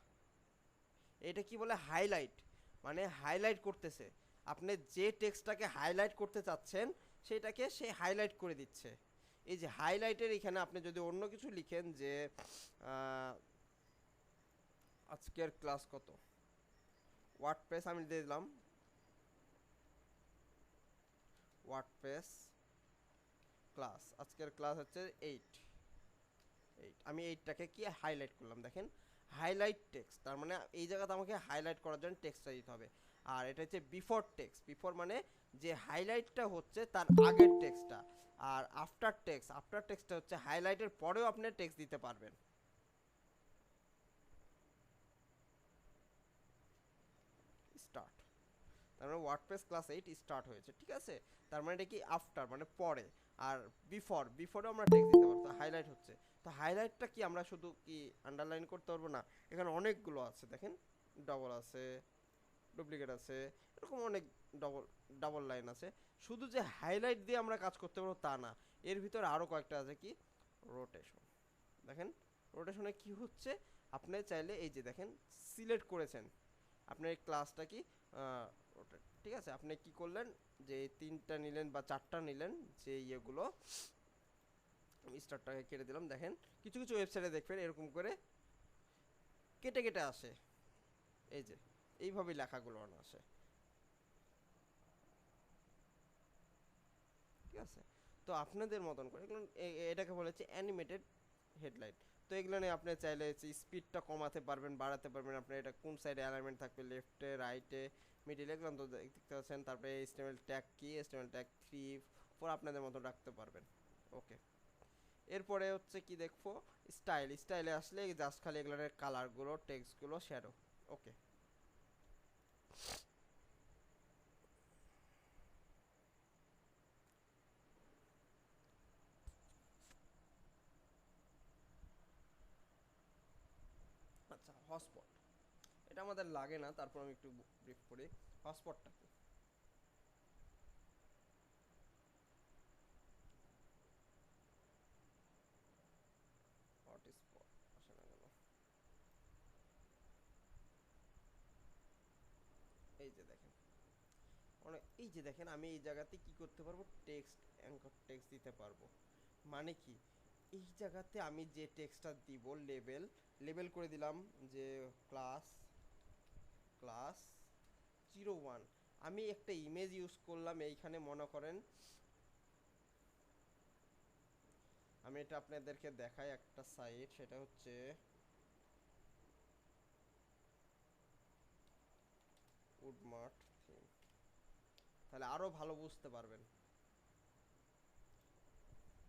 এটা কি বলে হাইলাইট, মানে হাইলাইট করতেছে। আপনি যে টেক্সটটাকে হাইলাইট করতে চাচ্ছেন সেটাকে সে হাইলাইট করে দিচ্ছে। এই যে হাইলাইটের এখানে আপনি যদি অন্য কিছু লিখেন যে আজকের ক্লাস কত, ওয়ার্ডপ্রেস আমি দিয়ে দিলাম, ওয়ার্ডপ্রেস ক্লাস, আজকের ক্লাস হচ্ছে 8, আমি এইটটাকে কি হাইলাইট করলাম দেখেন, হাইলাইট টেক্সট। তার মানে এই জায়গাতে আমাকে হাইলাইট করার জন্য টেক্সটটা দিতে হবে। আর এটা হচ্ছে বিফোর টেক্সট, বিফোর মানে যে হাইলাইটটা হচ্ছে তার আগের টেক্সটটা। আর আফটার টেক্সট, আফটার টেক্সটটা হচ্ছে হাইলাইটের পরেও আপনি টেক্সট দিতে পারবেন। স্টার্ট, তার মানে ওয়ার্ডপ্রেস ক্লাস 8 স্টার্ট হয়েছে, ঠিক আছে। তার মানে এটা কি আফটার মানে পরে। আর বিফোর, বিফোরেও আমরা টেক্সট দিতে পারবো। তো হাইলাইট হচ্ছে, তো হাইলাইটটা কি আমরা শুধু কি আন্ডারলাইন করতে পারবো না, এখানে অনেকগুলো আছে দেখেন, ডবল আছে, ডুপ্লিকেট আছে, এরকম অনেক ডবল ডাবল লাইন আছে। শুধু যে হাইলাইট দিয়ে আমরা কাজ করতে পারবো তা না, এর ভিতরে আরও কয়েকটা আছে কি, রোটেশন। দেখেন রোটেশনে কি হচ্ছে, আপনি চাইলে এই যে দেখেন সিলেক্ট করেছেন আপনার এই ক্লাসটা কি রোটেট, ঠিক আছে। আপনি কি করলেন যে তিনটা নিলেন বা চারটা নিলেন, যে ইয়েগুলো আমি স্টারটাকে কেটে দিলাম। দেখেন কিছু কিছু ওয়েবসাইটে দেখবেন এরকম করে কেটে কেটে আসে, এই যে এইভাবেই লেখাগুলো আসে, ঠিক আছে। তো আপনাদের মতন করে এগুলো এটাকে বলেছে অ্যানিমেটেড হেডলাইন। তো এগুলো নিয়ে আপনি চাইলে স্পিডটা কমাতে পারবেন, বাড়াতে পারবেন, আপনার এটা কোন সাইডে অ্যালাইনমেন্ট থাকবে, লেফটে, রাইটে, মিডিলে, এগুলো তো দেখতে পাচ্ছেন। তারপরে HTML ট্যাগ কি, HTML ট্যাগ 3, 4 আপনাদের মতো রাখতে পারবেন। ওকে, এরপরে হচ্ছে কি দেখবো, স্টাইল। স্টাইলে আসলে জাস্ট খালি এগুলোর কালারগুলো, টেক্সটগুলো, শ্যাডো। ওকে, আচ্ছা হটস্পট, এটা আমাদের লাগে না, তারপর আমি একটু ব্রিফ করি হটস্পটটা কি। হটস্পট আসে না কেন, এই যে দেখেন অনেক, এই যে দেখেন আমি এই জায়গাতে কি করতে পারবো, টেক্সট, অ্যাঙ্কর টেক্সট দিতে পারবো। মানে কি, এই জায়গাতে আমি যে টেক্সটটা দিব, লেবেল, লেবেল করে দিলাম যে ক্লাস, ক্লাস 01। আমি একটা ইমেজ ইউজ করলাম এইখানে, মনে করেন আমি এটা আপনাদেরকে দেখাই একটা সাইট, সেটা হচ্ছে উডমার্ট থিম, তাহলে আরো ভালো বুঝতে পারবেন।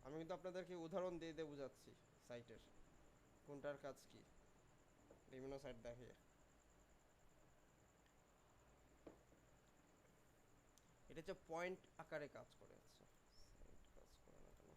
আমি কিন্তু আপনাদেরকে উদাহরণ দিয়ে দিয়ে বুঝাচ্ছি। সাইটের, কোনটার কাজ কি, বিভিন্ন সাইট দেখে। এটা হচ্ছে পয়েন্ট আকারে কাজ করে। আচ্ছা সাইট কাজ করে না কেন?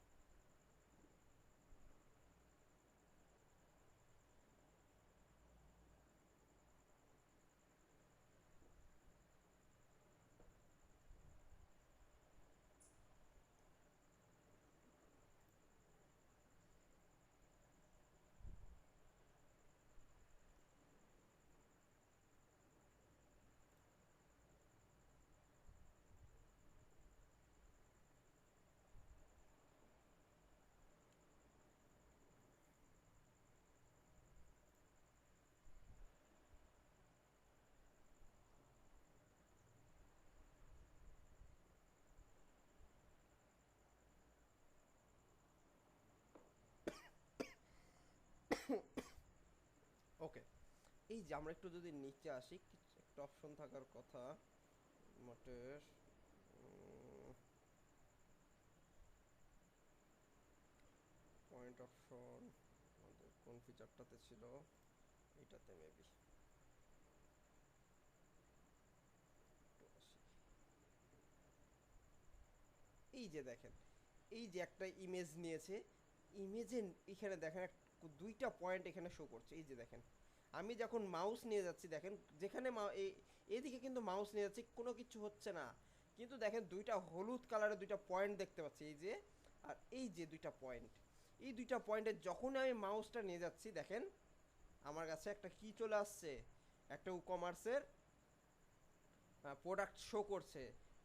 ওকে, এই যে আমরা একটু যদি নিচে আসি, একটা অপশন থাকার কথা মোটের, পয়েন্ট অপশন আমাদের কোন ফিচারটাতে ছিল, এটাতে মেবি। এই যে দেখেন, এই যে একটা ইমেজ নিয়েছে, ইমেজে এখানে দেখেন দুইটা পয়েন্ট এখানে শো করছে। এই যে দেখেন, আমি যখন মাউস নিয়ে যাচ্ছি দেখেন, যেখানে এইদিকে কিন্তু মাউস নিয়ে যাচ্ছি কোনো কিছু হচ্ছে না, কিন্তু দেখেন দুইটা হলুদ কালারের দুইটা পয়েন্ট দেখতে পাচ্ছি, এই যে আর এই যে দুইটা পয়েন্ট, এই দুইটা পয়েন্টে যখন আমি মাউসটা নিয়ে যাচ্ছি দেখেন আমার কাছে একটা কি চলে আসছে, একটা কমার্সের প্রোডাক্ট শো করছে।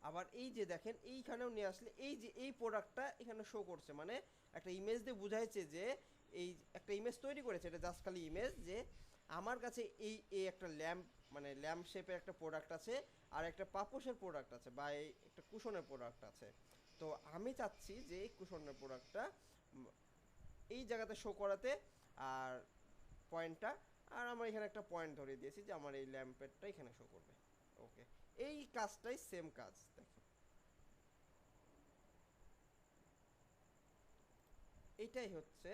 আবার এই যে দেখেন এইখানেও নিয়ে আসলে এই যে এই প্রোডাক্টটা এখানে শো করছে, মানে একটা ইমেজ দিয়ে বুঝাইছে যে এই একটা ইমেজ তৈরি করেছে, এটা জাস্ট খালি ইমেজ, যে আমার কাছে এই এই একটা ল্যাম্প, মানে ল্যাম্প শেপের একটা প্রোডাক্ট আছে, আর একটা পাপোশের প্রোডাক্ট আছে, বা এই একটা কুশনের প্রোডাক্ট আছে। তো আমি চাচ্ছি যে এই কুশনের প্রোডাক্টটা এই জায়গাতে শো করাতে, আর পয়েন্টটা, আর আমার এখানে একটা পয়েন্ট ধরিয়ে দিয়েছি যে আমার এই ল্যাম্পেরটা এখানে শো করবে। ওকে, এই কাজটাই সেম কাজ। দেখেন এইটাই হচ্ছে,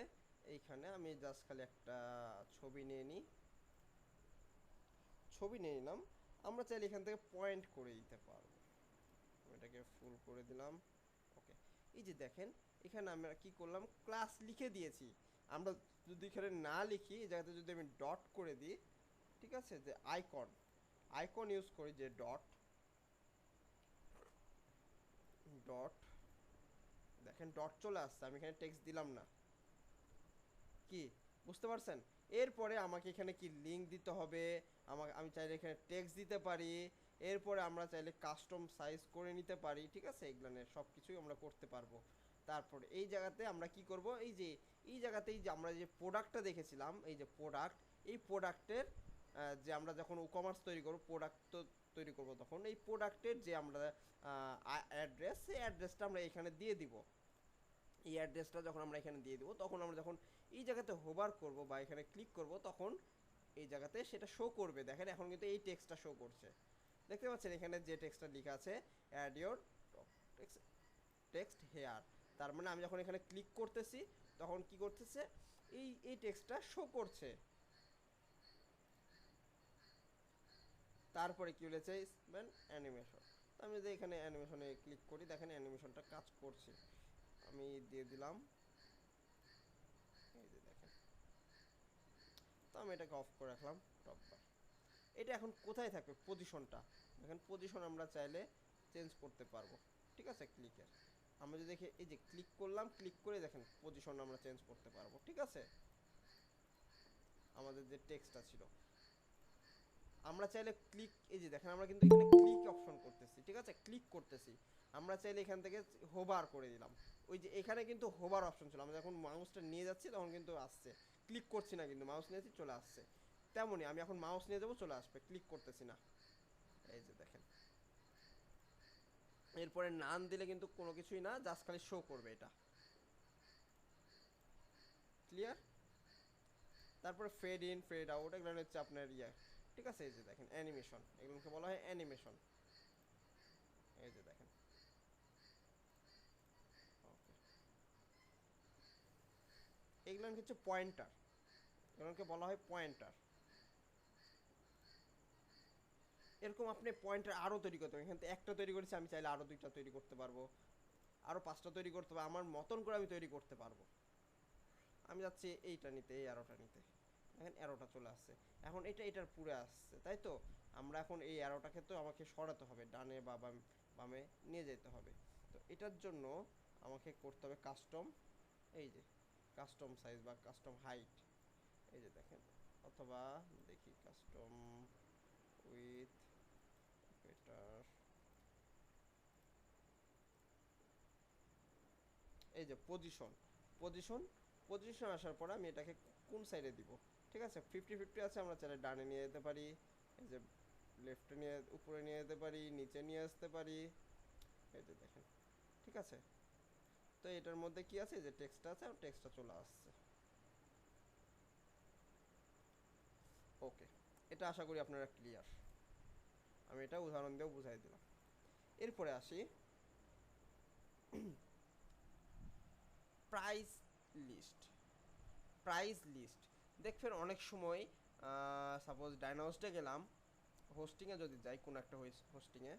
এইখানে আমি জাস্ট খালি একটা ছবি নিয়ে নিই, ছবি নিয়ে নিলাম। আমরা চাইলে এখান থেকে পয়েন্ট করে দিতে পারবো, এটাকে ফুল করে দিলাম। ওকে, এই যে দেখেন এখানে আমরা কি করলাম, ক্লাস লিখে দিয়েছি। আমরা যদি এখানে না লিখি, এই জায়গাতে যদি আমি ডট করে দিই, ঠিক আছে, যে আইকন, আইকন ইউজ করি, যে ডট ডট, দেখেন ডট চলে আসছে, আমি এখানে টেক্সট দিলাম না। কি বুঝতে পারছেন? এরপরে আমাকে এখানে কি লিঙ্ক দিতে হবে, আমি চাইলে এখানে টেক্সট দিতে পারি, এরপরে আমরা চাইলে কাস্টম সাইজ করে নিতে পারি, ঠিক আছে, এগুলো সব কিছুই আমরা করতে পারবো। তারপরে এই জায়গাতে আমরা কি করব, এই যে এই জায়গাতেই যে আমরা যে প্রোডাক্টটা দেখেছিলাম, এই যে প্রোডাক্ট, এই প্রোডাক্টের যে আমরা যখন কমার্স তৈরি করব, প্রোডাক্ট তো তৈরি করব, তখন এই প্রোডাক্টের যে আমরা অ্যাড্রেস, সেই অ্যাড্রেসটা আমরা এখানে দিয়ে দিব। এই অ্যাড্রেসটা যখন আমরা এখানে দিয়ে দেবো, তখন আমরা যখন এই জায়গাতে হোভার করব বা এখানে ক্লিক করব, তখন এই জায়গাতে সেটা শো করবে। দেখেন এখন কিন্তু এই টেক্সটটা শো করছে, দেখতে পাচ্ছেন এখানে যে টেক্সটটা লেখা আছে, অ্যাড ইওর টেক্সট হেয়ার। তার মানে আমি যখন এখানে ক্লিক করতেছি তখন কি করতেছে, এই টেক্সটটা শো করছে। তারপরে কি বলেছে, অ্যানিমেশন। তো আমি যদি এখানে অ্যানিমেশনে ক্লিক করি, দেখেন অ্যানিমেশনটা কাজ করছে, আমি দিয়ে দিলাম, এই যে দেখেন। তো আমি এটাকে অফ করে রাখলাম, টপ বার। এটা এখন কোথায় থাকবে, পজিশনটা দেখেন, পজিশন আমরা চাইলে চেঞ্জ করতে পারবো, ঠিক আছে, ক্লিকের। আমরা যদি দেখে এই যে ক্লিক করলাম, ক্লিক করে দেখেন পজিশন আমরা চেঞ্জ করতে পারবো, ঠিক আছে। আমাদের যে টেক্সটটা ছিল, আমরা চাইলে ক্লিক, এই যে দেখেন আমরা কিন্তু এখানে ক্লিক অপশন করতেছি, ঠিক আছে, ক্লিক করতেছি। আমরা চাইলে এখান থেকে হোভার করে দিলাম, ওই যে এখানে কিন্তু হোভার অপশন ছিল, আমরা যখন মাউসটা নিয়ে যাচ্ছি তখন কিন্তু আসছে, ক্লিক করছি না, কিন্তু মাউস নিয়েছি চলে আসছে। তেমনই আমি এখন মাউস নিয়ে যাবো, চলে আসবে, ক্লিক করতেছি না, এই যে দেখেন। এরপরে নাম দিলে কিন্তু কোনো কিছুই না, জাস্ট খালি শো করবে এটা, ক্লিয়ার। তারপরে ফেড ইন ফেড আউট, এগুলো হচ্ছে আপনার ইয়ে, ঠিক আছে। এই যে দেখেন অ্যানিমেশন, এগুলোকে বলা হয় অ্যানিমেশন, এই যে দেখেন। ওকে, এইগুলো হচ্ছে পয়েন্টার, এগুলোকে বলা হয় পয়েন্টার। এরকম আপনি পয়েন্টার আরও তৈরি করতে পারেন। এখান থেকে একটা তৈরি করেছি, আমি চাইলে আরও 2টা তৈরি করতে পারবো, আরও 5টা তৈরি করতে পারবো, আমার মতন করে আমি তৈরি করতে পারবো। আমি যাচ্ছি এইটা নিতে, এই অ্যারোটা নিতে, দেখেন অ্যারোটা চলে আসছে। এখন এটার পুরে আসছে, তাই তো? আমরা এখন এই অ্যারোটাকে তো আমাকে সরাতে হবে, ডানে বা বামে নিয়ে যেতে হবে। তো এটার জন্য আমাকে করতে হবে কাস্টম, এই যে কাস্টম সাইজ বা কাস্টম হাইট, এই যে দেখেন, অথবা দেখি কাস্টম উইথ এটার, এই যে পজিশন, পজিশন পজিশন আসার পর আমি এটাকে কোন সাইডে দিব, ঠিক আছে? 50-50 আছে, আমরা চাইলে ডানে নিয়ে যেতে পারি, এই যে লেফটে নিয়ে, উপরে নিয়ে যেতে পারি, নিচে নিয়ে আসতে পারি, এই যে দেখেন, ঠিক আছে? তো এটার মধ্যে কি আছে, যে টেক্সটটা আছে, আর টেক্সটটা চলে আসছে। ওকে, এটা আশা করি আপনারা ক্লিয়ার। আমি এটা উদাহরণ দিয়েও বুঝাই দিলাম। এরপরে আসি প্রাইস লিস্ট। প্রাইস লিস্ট দেখবেন অনেক সময়, সাপোজ ডাইনাহোস্টে গেলাম, হোস্টিংয়ে যদি যাই, কোনো একটা হোস্টিংয়ে,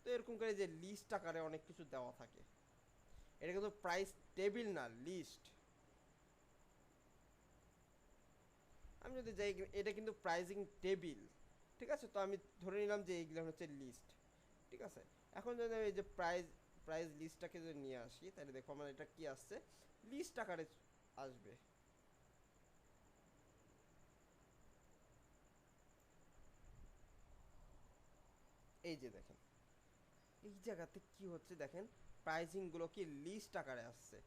তো এরকম করে যে লিস্ট আকারে অনেক কিছু দেওয়া থাকে। এটা কিন্তু প্রাইস টেবিল না, লিস্ট। আমি যদি যাই, এটা কিন্তু প্রাইজিং টেবিল, ঠিক আছে? তো আমি ধরে নিলাম যে এইগুলো হচ্ছে লিস্ট, ঠিক আছে? এখন যদি আমি এই যে প্রাইস লিস্টটাকে যদি নিয়ে আসি, তাহলে দেখো আমার এটা কি আসছে, লিস্ট আকারে আসবে। এই যে দেখেন, এই জায়গাতে কি হচ্ছে দেখেন, প্রাইজিংগুলো কি লিস্ট আকারে আসছে।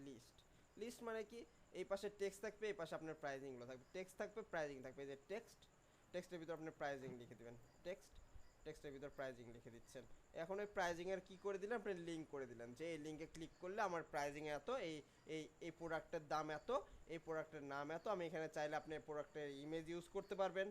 লিস্ট, লিস্ট মানে কি, এই পাশে টেক্সট থাকবে, এই পাশে আপনার প্রাইজিংগুলো থাকবে, টেক্সট থাকবে, প্রাইজিং থাকবে। এই যে টেক্সটের ভিতর আপনি প্রাইজিং লিখে দিবেন, টেক্সটের ভিতর প্রাইজিং লিখে দিচ্ছেন। এখন ওই প্রাইজিংয়ের কী করে দিলেন, আপনি লিঙ্ক করে দিলেন, যে এই লিঙ্কে ক্লিক করলে আমার প্রাইজিং এত, এই প্রোডাক্টের দাম এত, এই প্রোডাক্টের নাম এত। আমি এখানে চাইলে আপনি প্রোডাক্টের ইমেজ ইউজ করতে পারবেন।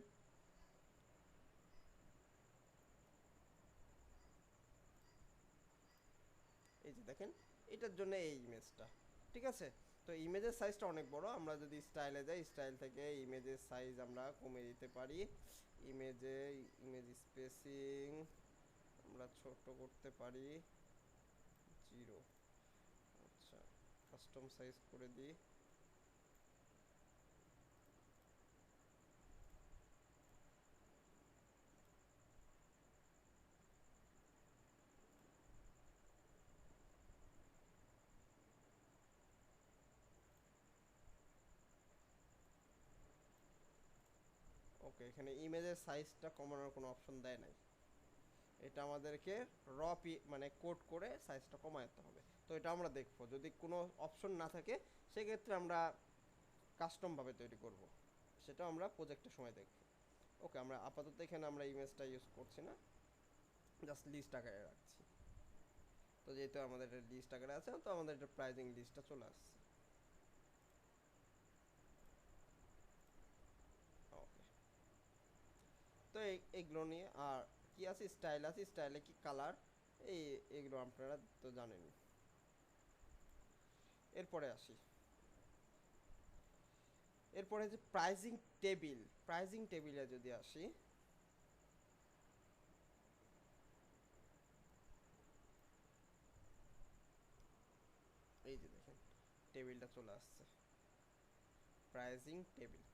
এই যে দেখেন, এটার জন্য এই ইমেজটা, ঠিক আছে? তো ইমেজের সাইজটা অনেক বড়, আমরা যদি স্টাইলে যাই, স্টাইল থেকে ইমেজের সাইজ আমরা কমিয়ে দিতে পারি। ইমেজ স্পেসিং আমরা ছোট করতে পারি 0। আচ্ছা, কাস্টম সাইজ করে দিই। ওকে, এখানে ইমেজের সাইজটা কমানোর কোনো অপশন দেয় নাই, এটা আমাদেরকে মানে কোড করে সাইজটা কমাতে হবে। তো এটা আমরা দেখবো, যদি কোনো অপশন না থাকে সেক্ষেত্রে আমরা কাস্টমভাবে তৈরি করব, সেটা আমরা প্রজেক্টের সময় দেখব। ওকে, আমরা আপাতত এখানে আমরা ইমেজটা ইউজ করছি না, জাস্ট লিস্ট আকারে রাখছি। তো যেহেতু আমাদের এটা লিস্ট আকারে আছে, তো আমাদের এটা প্রাইজিং লিস্টটা চলে আসছে। ওকে, তো এইগুলো নিয়ে আর কি আছে, স্টাইল আছে, স্টাইলে কি কালার, এইগুলো আপনারা তো জানেনই। এরপরে আসি, এরপরে যে প্রাইজিং টেবিলে যদি আসি, এই যে দেখেন টেবিলটা চলে আসছে, প্রাইজিং টেবিল,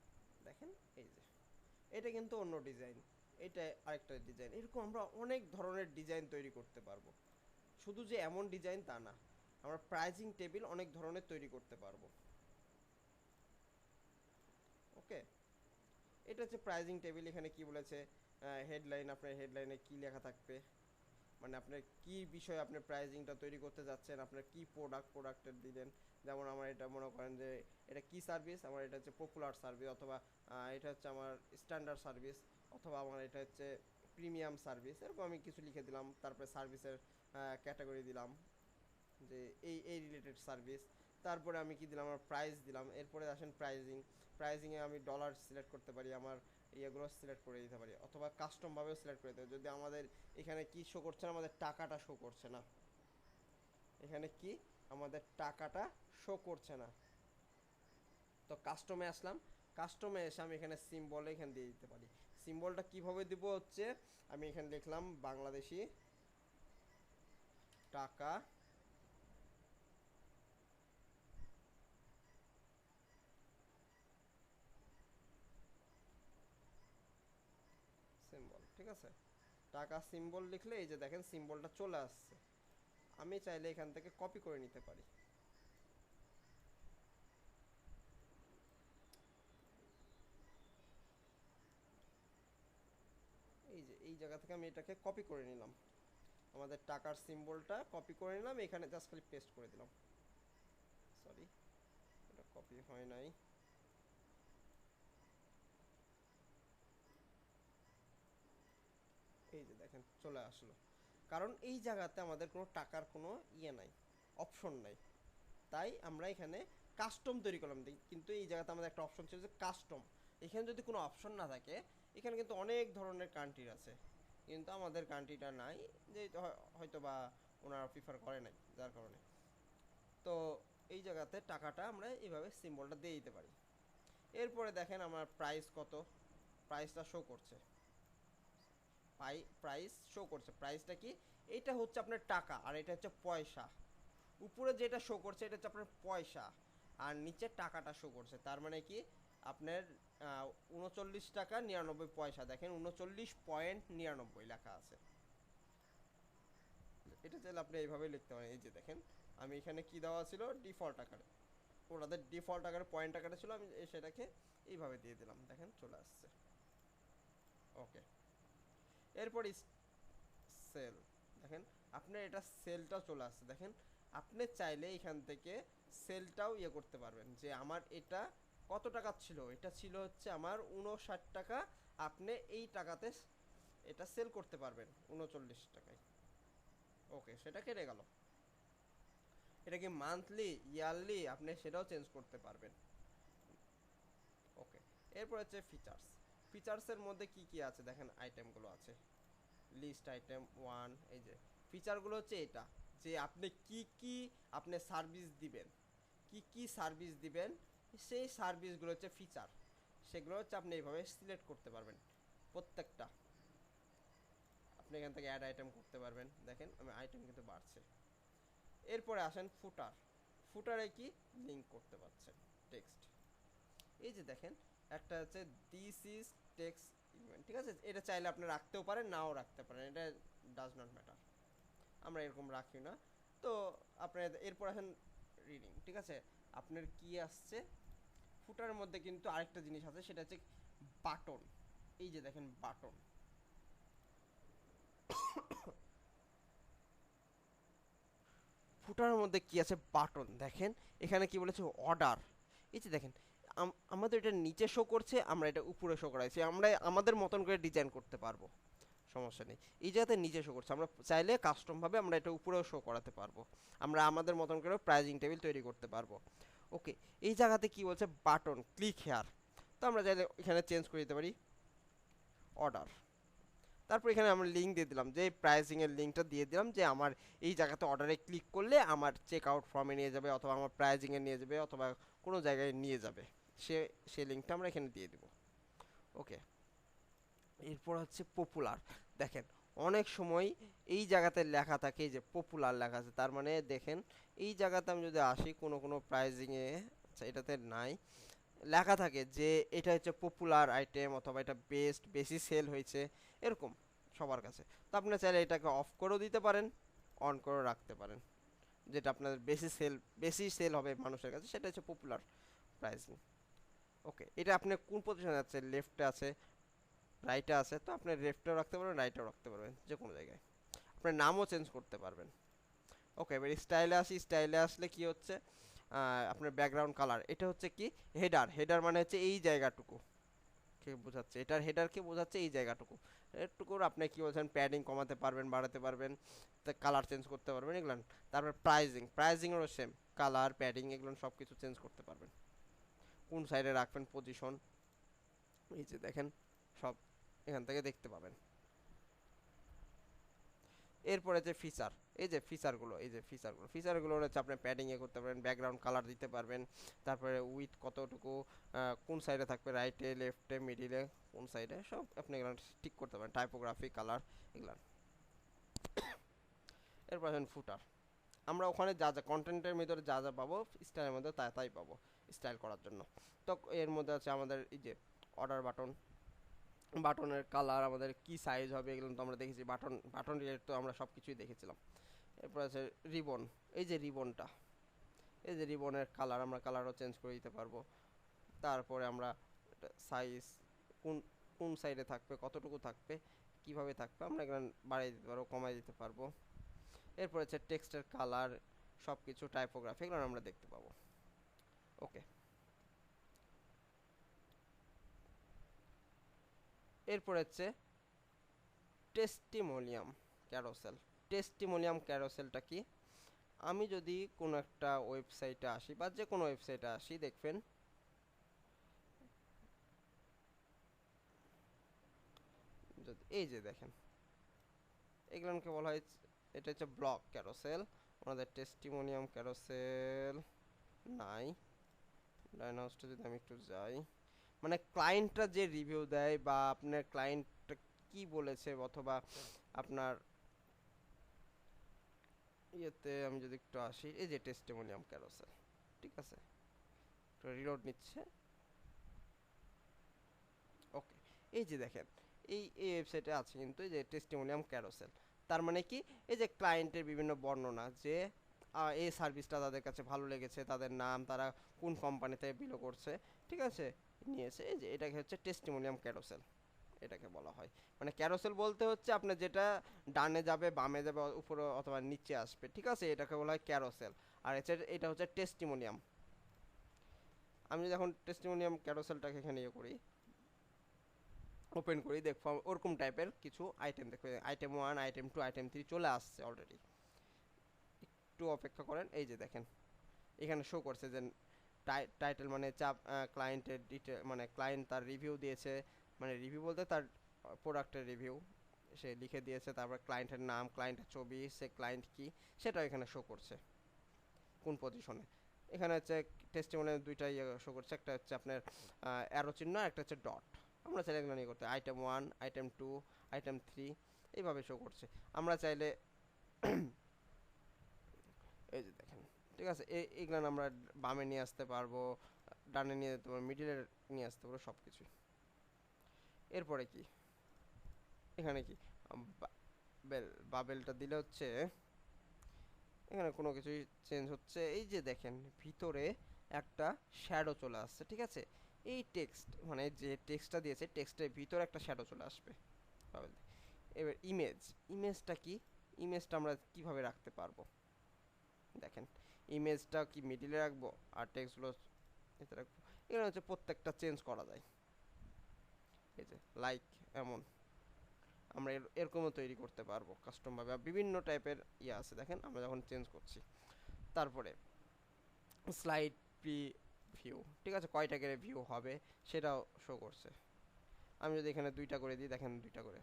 দেখেন এই যে, এটা কিন্তু অন্য ডিজাইন, এটা আরেকটা ডিজাইন। এরকম আমরা অনেক ধরনের ডিজাইন তৈরি করতে পারবো, শুধু যে এমন ডিজাইন তা না, আমরা প্রাইজিং টেবিল অনেক ধরনের তৈরি করতে পারবো। ওকে, এটা হচ্ছে প্রাইজিং টেবিল। এখানে কি বলেছে, হেডলাইন, আপনার হেডলাইনে কি লেখা থাকবে, মানে আপনার কি বিষয়ে আপনি প্রাইজিংটা তৈরি করতে যাচ্ছেন, আপনার কি প্রোডাক্টের দিলেন। যেমন আমার এটা মনে করেন যে এটা কি সার্ভিস, আমার এটা হচ্ছে পপুলার সার্ভিস, অথবা এটা হচ্ছে আমার স্ট্যান্ডার্ড সার্ভিস, অথবা আমার এটা হচ্ছে প্রিমিয়াম সার্ভিস, এরকম আমি কিছু লিখে দিলাম। তারপরে সার্ভিসের ক্যাটাগরি দিলাম, যে এই রিলেটেড সার্ভিস। তারপরে আমি কি দিলাম, আমার প্রাইস দিলাম। এরপরে আসেন প্রাইজিংয়ে আমি ডলার সিলেক্ট করতে পারি, আমার ইয়েগুলো সিলেক্ট করে দিতে পারি, অথবা কাস্টমভাবেও সিলেক্ট করে দিতে পারি। যদি আমাদের এখানে কি শো করছে না, আমাদের টাকাটা শো করছে না, এখানে কি আমাদের টাকাটা শো করছে না, তো কাস্টমে আসলাম, কাস্টমে এসে আমি এখানে সিম্বল এখানে দিয়ে দিতে পারি। সিম্বলটা কিভাবে দিব হচ্ছে, আমি এখানে লিখলাম বাংলাদেশি টাকা, সিম্বল, ঠিক আছে। টাকা সিম্বল লিখলে এই যে দেখেন সিম্বলটা চলে আসছে। আমি চাইলে এখান থেকে কপি করে নিতে পারি। এই যে এই জায়গা থেকে আমি এটাকে কপি করে নিলাম, আমাদের টাকার সিম্বলটা কপি করে নিলাম, এখানে জাস্ট খালি পেস্ট করে দিলাম। সরি, এটা কপি হয় নাই। এই যে দেখেন চলে আসলো, কারণ এই জায়গাতে আমাদের কোনো টাকার কোনো ইয়ে নাই, অপশন নাই, তাই আমরা এখানে কাস্টম তৈরি করলাম। কিন্তু এই জায়গাতে আমাদের একটা অপশন ছিল যে কাস্টম। এখানে যদি কোনো অপশন না থাকে, এখানে কিন্তু অনেক ধরনের কান্ট্রি আছে, কিন্তু আমাদের কান্ট্রিটা নাই, যে হয়তো বা ওনারা প্রিফার করে নাই, যার কারণে। তো এই জায়গাতে টাকাটা আমরা এইভাবে সিম্বলটা দিয়ে দিতে পারি। এরপরে দেখেন আমার প্রাইস কত, প্রাইসটা শো করছে, প্রাইস শো করছে। প্রাইসটা কি, এইটা হচ্ছে আপনার টাকা আর এটা হচ্ছে পয়সা। উপরে যেটা শো করছে এটা হচ্ছে আপনার পয়সা, আর নিচে টাকাটা শো করছে। তার মানে কি আপনার 39 টাকা 99 পয়সা, দেখেন 39.99 লেখা আছে। এটা চাইলে আপনি এইভাবে লিখতে পারেন। এই যে দেখেন আমি এখানে কি দেওয়া ছিল, ডিফল্ট আকারে, ওনাদের ডিফল্ট আকারে পয়েন্ট আকারে ছিল, আমি সেটাকে এইভাবে দিয়ে দিলাম, দেখেন চলে আসছে। ওকে, এরপর সেল, দেখেন আপনার এটা সেলটাও চলে আসছে। দেখেন আপনি চাইলে এখান থেকে সেলটাও ইয়ে করতে পারবেন, যে আমার এটা কত টাকা ছিল, এটা ছিল হচ্ছে আমার 59 টাকা, আপনি এই টাকাতে এটা সেল করতে পারবেন 39 টাকায়। ওকে, সেটা কেটে গেল। এটা কি মান্থলি, ইয়ারলি, আপনি সেটাও চেঞ্জ করতে পারবেন। ওকে, এরপর হচ্ছে ফিচার্স। ফিচার্সের মধ্যে কি কি আছে দেখেন, আইটেমগুলো আছে, লিস্ট আইটেম 1। এই যে ফিচারগুলো হচ্ছে এটা, যে আপনি কি কি আপনি সার্ভিস দিবেন, কি কি সার্ভিস দিবেন, সেই সার্ভিসগুলো হচ্ছে ফিচার। সেগুলো হচ্ছে আপনি এইভাবে সিলেক্ট করতে পারবেন প্রত্যেকটা। আপনি এখান থেকে অ্যাড আইটেম করতে পারবেন, দেখেন আমি আইটেম কিন্তু বাড়ছে। এরপরে আসেন ফুটার, ফুটারে কি লিঙ্ক করতে পারছেন টেক্সট। এই যে দেখেন একটা হচ্ছে দিস ইজ টেক্সট ইভেন্ট, ঠিক আছে। এটা চাইলে আপনি রাখতেও পারেন, নাও রাখতে পারেন, এটা ডাজ নট ম্যাটার, আমরা এরকম রাখি না। তো আপনার এরপর আসেন রিডিং, ঠিক আছে। আপনার কি আসছে ফুটারের মধ্যে, কিন্তু আরেকটা জিনিস আছে, সেটা হচ্ছে বাটন। এই যে দেখেন বাটন, ফুটারের মধ্যে কি আছে, বাটন। দেখেন এখানে কি বলেছে, অর্ডার। এই যে দেখেন আমাদের এটা নিচে শো করছে, আমরা এটা উপরে শো করাইছি, আমরা আমাদের মতন করে ডিজাইন করতে পারবো, সমস্যা নেই। এই জায়গাতে নিচে শো করছে, আমরা চাইলে কাস্টমভাবে আমরা এটা উপরেও শো করাতে পারবো, আমরা আমাদের মতন করে প্রাইজিং টেবিল তৈরি করতে পারবো। ওকে, এই জায়গাতে কি বলছে, বাটন ক্লিক হেয়ার, তো আমরা চাইলে এখানে চেঞ্জ করে দিতে পারি অর্ডার। তারপর এখানে আমরা লিঙ্ক দিয়ে দিলাম, যে প্রাইসিংয়ের লিঙ্কটা দিয়ে দিলাম, যে আমার এই জায়গাতে অর্ডারে ক্লিক করলে আমার চেক আউট ফর্মে নিয়ে যাবে, অথবা আমার প্রাইসিংয়ে নিয়ে যাবে, অথবা কোনো জায়গায় নিয়ে যাবে, সে লিঙ্কটা আমরা এখানে দিয়ে দেব। ওকে, এরপর হচ্ছে পপুলার। দেখেন অনেক সময় এই জায়গাতে লেখা থাকে, যে পপুলার লেখা আছে, তার মানে দেখেন এই জায়গাতে আমি যদি আসি কোনো প্রাইজিংয়ে, আচ্ছা এটাতে নাই, লেখা থাকে যে এটা হচ্ছে পপুলার আইটেম, অথবা এটা বেশি সেল হয়েছে, এরকম সবার কাছে। তো আপনারা চাইলে এটাকে অফ করেও দিতে পারেন, অন করেও রাখতে পারেন, যেটা আপনাদের বেশি সেল হবে মানুষের কাছে, সেটা হচ্ছে পপুলার প্রাইসিং। ওকে, এটা আপনি কোন পজিশনে আছে, লেফটে আছে, রাইটে আছে, তো আপনি লেফটেও রাখতে পারবেন, রাইটেও রাখতে পারবেন, যে কোনো জায়গায়। আপনার নামও চেঞ্জ করতে পারবেন। ওকে, এবার স্টাইলে আসি। স্টাইলে আসলে কি হচ্ছে, আপনার ব্যাকগ্রাউন্ড কালার, এটা হচ্ছে কি হেডার মানে হচ্ছে এই জায়গাটুকু কে বোঝাচ্ছে, এটার হেডারকে বোঝাচ্ছে এই জায়গাটুকু। এটুকুর আপনি কি বলছেন, প্যাডিং কমাতে পারবেন, বাড়াতে পারবেন, কালার চেঞ্জ করতে পারবেন, এগুলো। তারপর প্রাইজিংয়েরও সেম, কালার, প্যাডিং, এগুলো সব কিছু চেঞ্জ করতে পারবেন, কোন সাইডে রাখবেন, পজিশন, এই যে দেখেন সব এখান থেকে দেখতে পাবেন। এরপরে যে ফিচার, এই যে ফিচারগুলো, ফিচারগুলো হচ্ছে আপনি প্যাডিংয়ে করতে পারবেন, ব্যাকগ্রাউন্ড কালার দিতে পারবেন, তারপরে উইথ কতটুকু, কোন সাইডে থাকবে, রাইটে লেফটে মিডিলে কোন সাইডে, সব আপনি এগুলো ঠিক করতে পারেন, টাইপোগ্রাফি কালার এগুলো। এরপর আসেন ফুটার। আমরা ওখানে যা যা কন্টেন্টের ভিতরে যা যা পাবো স্টাইলের মধ্যে তাই পাবো স্টাইল করার জন্য। তো এর মধ্যে আছে আমাদের এই যে অর্ডার বাটন, বাটনের কালার, আমাদের কি সাইজ হবে এগুলো তো আমরা দেখেছি, বাটন রিলেটেড তো আমরা সব কিছুই দেখেছিলাম। এরপর আছে রিবন, এই যে রিবনটা, এই যে রিবনের কালার, আমরা কালারও চেঞ্জ করে দিতে পারবো। তারপরে আমরা সাইজ কোন কোন সাইডে থাকবে, কতটুকু থাকবে, কিভাবে থাকবে আমরা এগুলো বাড়িয়ে দিতে পারবো, কমাই দিতে পারবো। এরপর হচ্ছে টেক্সটের কালার, সব কিছু টাইপোগ্রাফি এগুলো আমরা দেখতে পাবো। ওকে, এরপর হচ্ছে টেস্টিমোনিয়াম ক্যারোসেল। টেস্টিমোনিয়াম ক্যারোসেলটা কি? আমি যদি কোনো একটা ওয়েবসাইটে আসি বা যে কোনো ওয়েবসাইটে আসি, দেখবেন যদি এই যে দেখেন এগুলোকে বলা হয়, এটা হচ্ছে ব্লগ ক্যারোসেল। আমাদের টেস্টিমোনিয়াম ক্যারোসেল নাই। ডাইনাউসটা যদি আমি একটু যাই, মানে ক্লায়েন্টরা যে রিভিউ দেয় বা আপনার ক্লায়েন্টটা কি বলেছে, অথবা আপনার ইয়েতে আমি যদি একটু আসি, এই যে টেস্টিমোনিয়াম ক্যারোসেল, ঠিক আছে, একটু রিলোড নিচ্ছে। ওকে, এই যে দেখেন এই এই ওয়েবসাইটে আছে কিন্তু এই যে টেস্টিমোনিয়াম ক্যারোসেল। তার মানে কি, এই যে ক্লায়েন্টের বিভিন্ন বর্ণনা, যে এই সার্ভিসটা তাদের কাছে ভালো লেগেছে, তাদের নাম, তারা কোন কোম্পানিতে বিলো করছে, ঠিক আছে, নিয়েছে, এই যে এটাকে হচ্ছে টেস্টিমোনিয়াম ক্যারোসেল এটাকে বলা হয়। মানে ক্যারোসেল বলতে হচ্ছে আপনার যেটা ডানে যাবে, বামে যাবে, উপরে অথবা নিচে আসবে, ঠিক আছে, এটাকে বলা হয় ক্যারোসেল। আর এটা হচ্ছে টেস্টিমোনিয়াম। আমি যখন টেস্টিমোনিয়াম ক্যারোসেলটাকে এখানে ইয়ে করি, ওপেন করি, দেখবো ওরকম টাইপের কিছু আইটেম দেখবে, আইটেম 1, আইটেম 2, আইটেম 3 চলে আসছে অলরেডি। একটু অপেক্ষা করেন, এই যে দেখেন এখানে শো করছে যে টাইটেল মানে ক্লায়েন্টের ডিটেল, মানে ক্লায়েন্ট তার রিভিউ দিয়েছে, মানে রিভিউ বলতে তার প্রোডাক্টের রিভিউ সে লিখে দিয়েছে, তারপর ক্লায়েন্টের নাম, ক্লায়েন্টের ছবি, সে ক্লায়েন্ট কি সেটাও এখানে শো করছে, কোন পজিশনে। এখানে হচ্ছে টেস্টিমোনিয়াল দুইটা ইয়ে শো করছে, একটা হচ্ছে আপনার অ্যারো চিহ্ন, একটা হচ্ছে ডট। আমরা চাইলে এগুলো নিয়ে করতে আইটেম 1, আইটেম 2, আইটেম 3 এইভাবে শো করছে। আমরা চাইলে এই যে দেখেন, ঠিক আছে, এইগুলো আমরা বামে নিয়ে আসতে পারবো, ডানে নিয়ে যেতে পারবো, মিডিলে নিয়ে আসতে পারবো, সব কিছুই। এরপরে কি এখানে কি বাবেলটা দিলে হচ্ছে এখানে কোনো কিছুই চেঞ্জ হচ্ছে, এই যে দেখেন ভিতরে একটা শ্যাডো চলে আসছে, ঠিক আছে, এই টেক্সট মানে যে টেক্সটটা দিয়েছে টেক্সটের ভিতরে একটা শ্যাডো চলে আসবে। এবার ইমেজটা কি, ইমেজটা আমরা কিভাবে রাখতে পারবো, দেখেন ইমেজটা কি মিডিলে রাখবো আর টেক্সটগুলো এতে রাখবো, এখানে হচ্ছে প্রত্যেকটা চেঞ্জ করা যায়, এই যে লাইক এমন আমরা এরকমও তৈরি করতে পারবো কাস্টমভাবে, বিভিন্ন টাইপের ইয়ে আছে দেখেন আমরা যখন চেঞ্জ করছি। তারপরে স্লাইড ভিউ, ঠিক আছে, কয়টা করে ভিউ হবে সেটাও শো করছে। আমি যদি এখানে 2টা করে দিই, দেখেন 2টা করে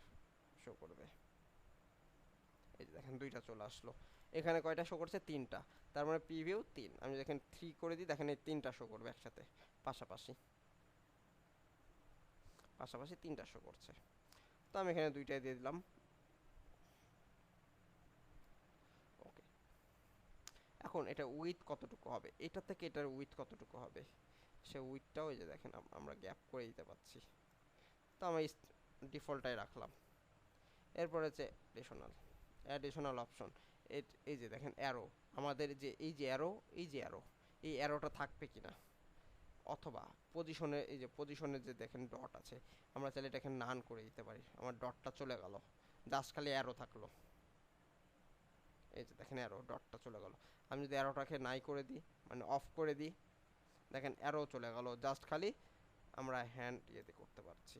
শো করবে, এই যে দেখেন 2টা চলে আসলো। এখানে কয়টা শো করছে, 3টা, তার মানে প্রিভিউ 3। আমি যদি এখানে 3 করে দিই, দেখেন এই 3টা শো করবে একসাথে, পাশাপাশি 3টা শো করছে। তো আমি এখানে 2টাই দিয়ে দিলাম। ওকে, এখন এটা উইথ কতটুকু হবে, এটা থেকে এটার উইথ কতটুকু হবে, সে উইথটাও এই যে দেখেন আমরা গ্যাপ করে দিতে পারছি। তো আমি ডিফল্টটাই রাখলাম। এরপর হচ্ছে অ্যাডিশনাল অপশন, এই যে দেখেন অ্যারো, আমাদের যে এই যে অ্যারো, এই অ্যারোটা থাকবে কিনা, অথবা পজিশনে, এই যে পজিশনের যে দেখেন ডট আছে, আমরা চাইলে এটাকে নান করে দিতে পারি, আমার ডটটা চলে গেল, জাস্ট খালি অ্যারো থাকলো, এই যে দেখেন অ্যারো ডটটা চলে গেল। আমি যদি অ্যারোটাকে নাই করে দিই, মানে অফ করে দিই, দেখেন অ্যারো চলে গেল, জাস্ট খালি আমরা হ্যান্ড ইয়েতে করতে পারছি।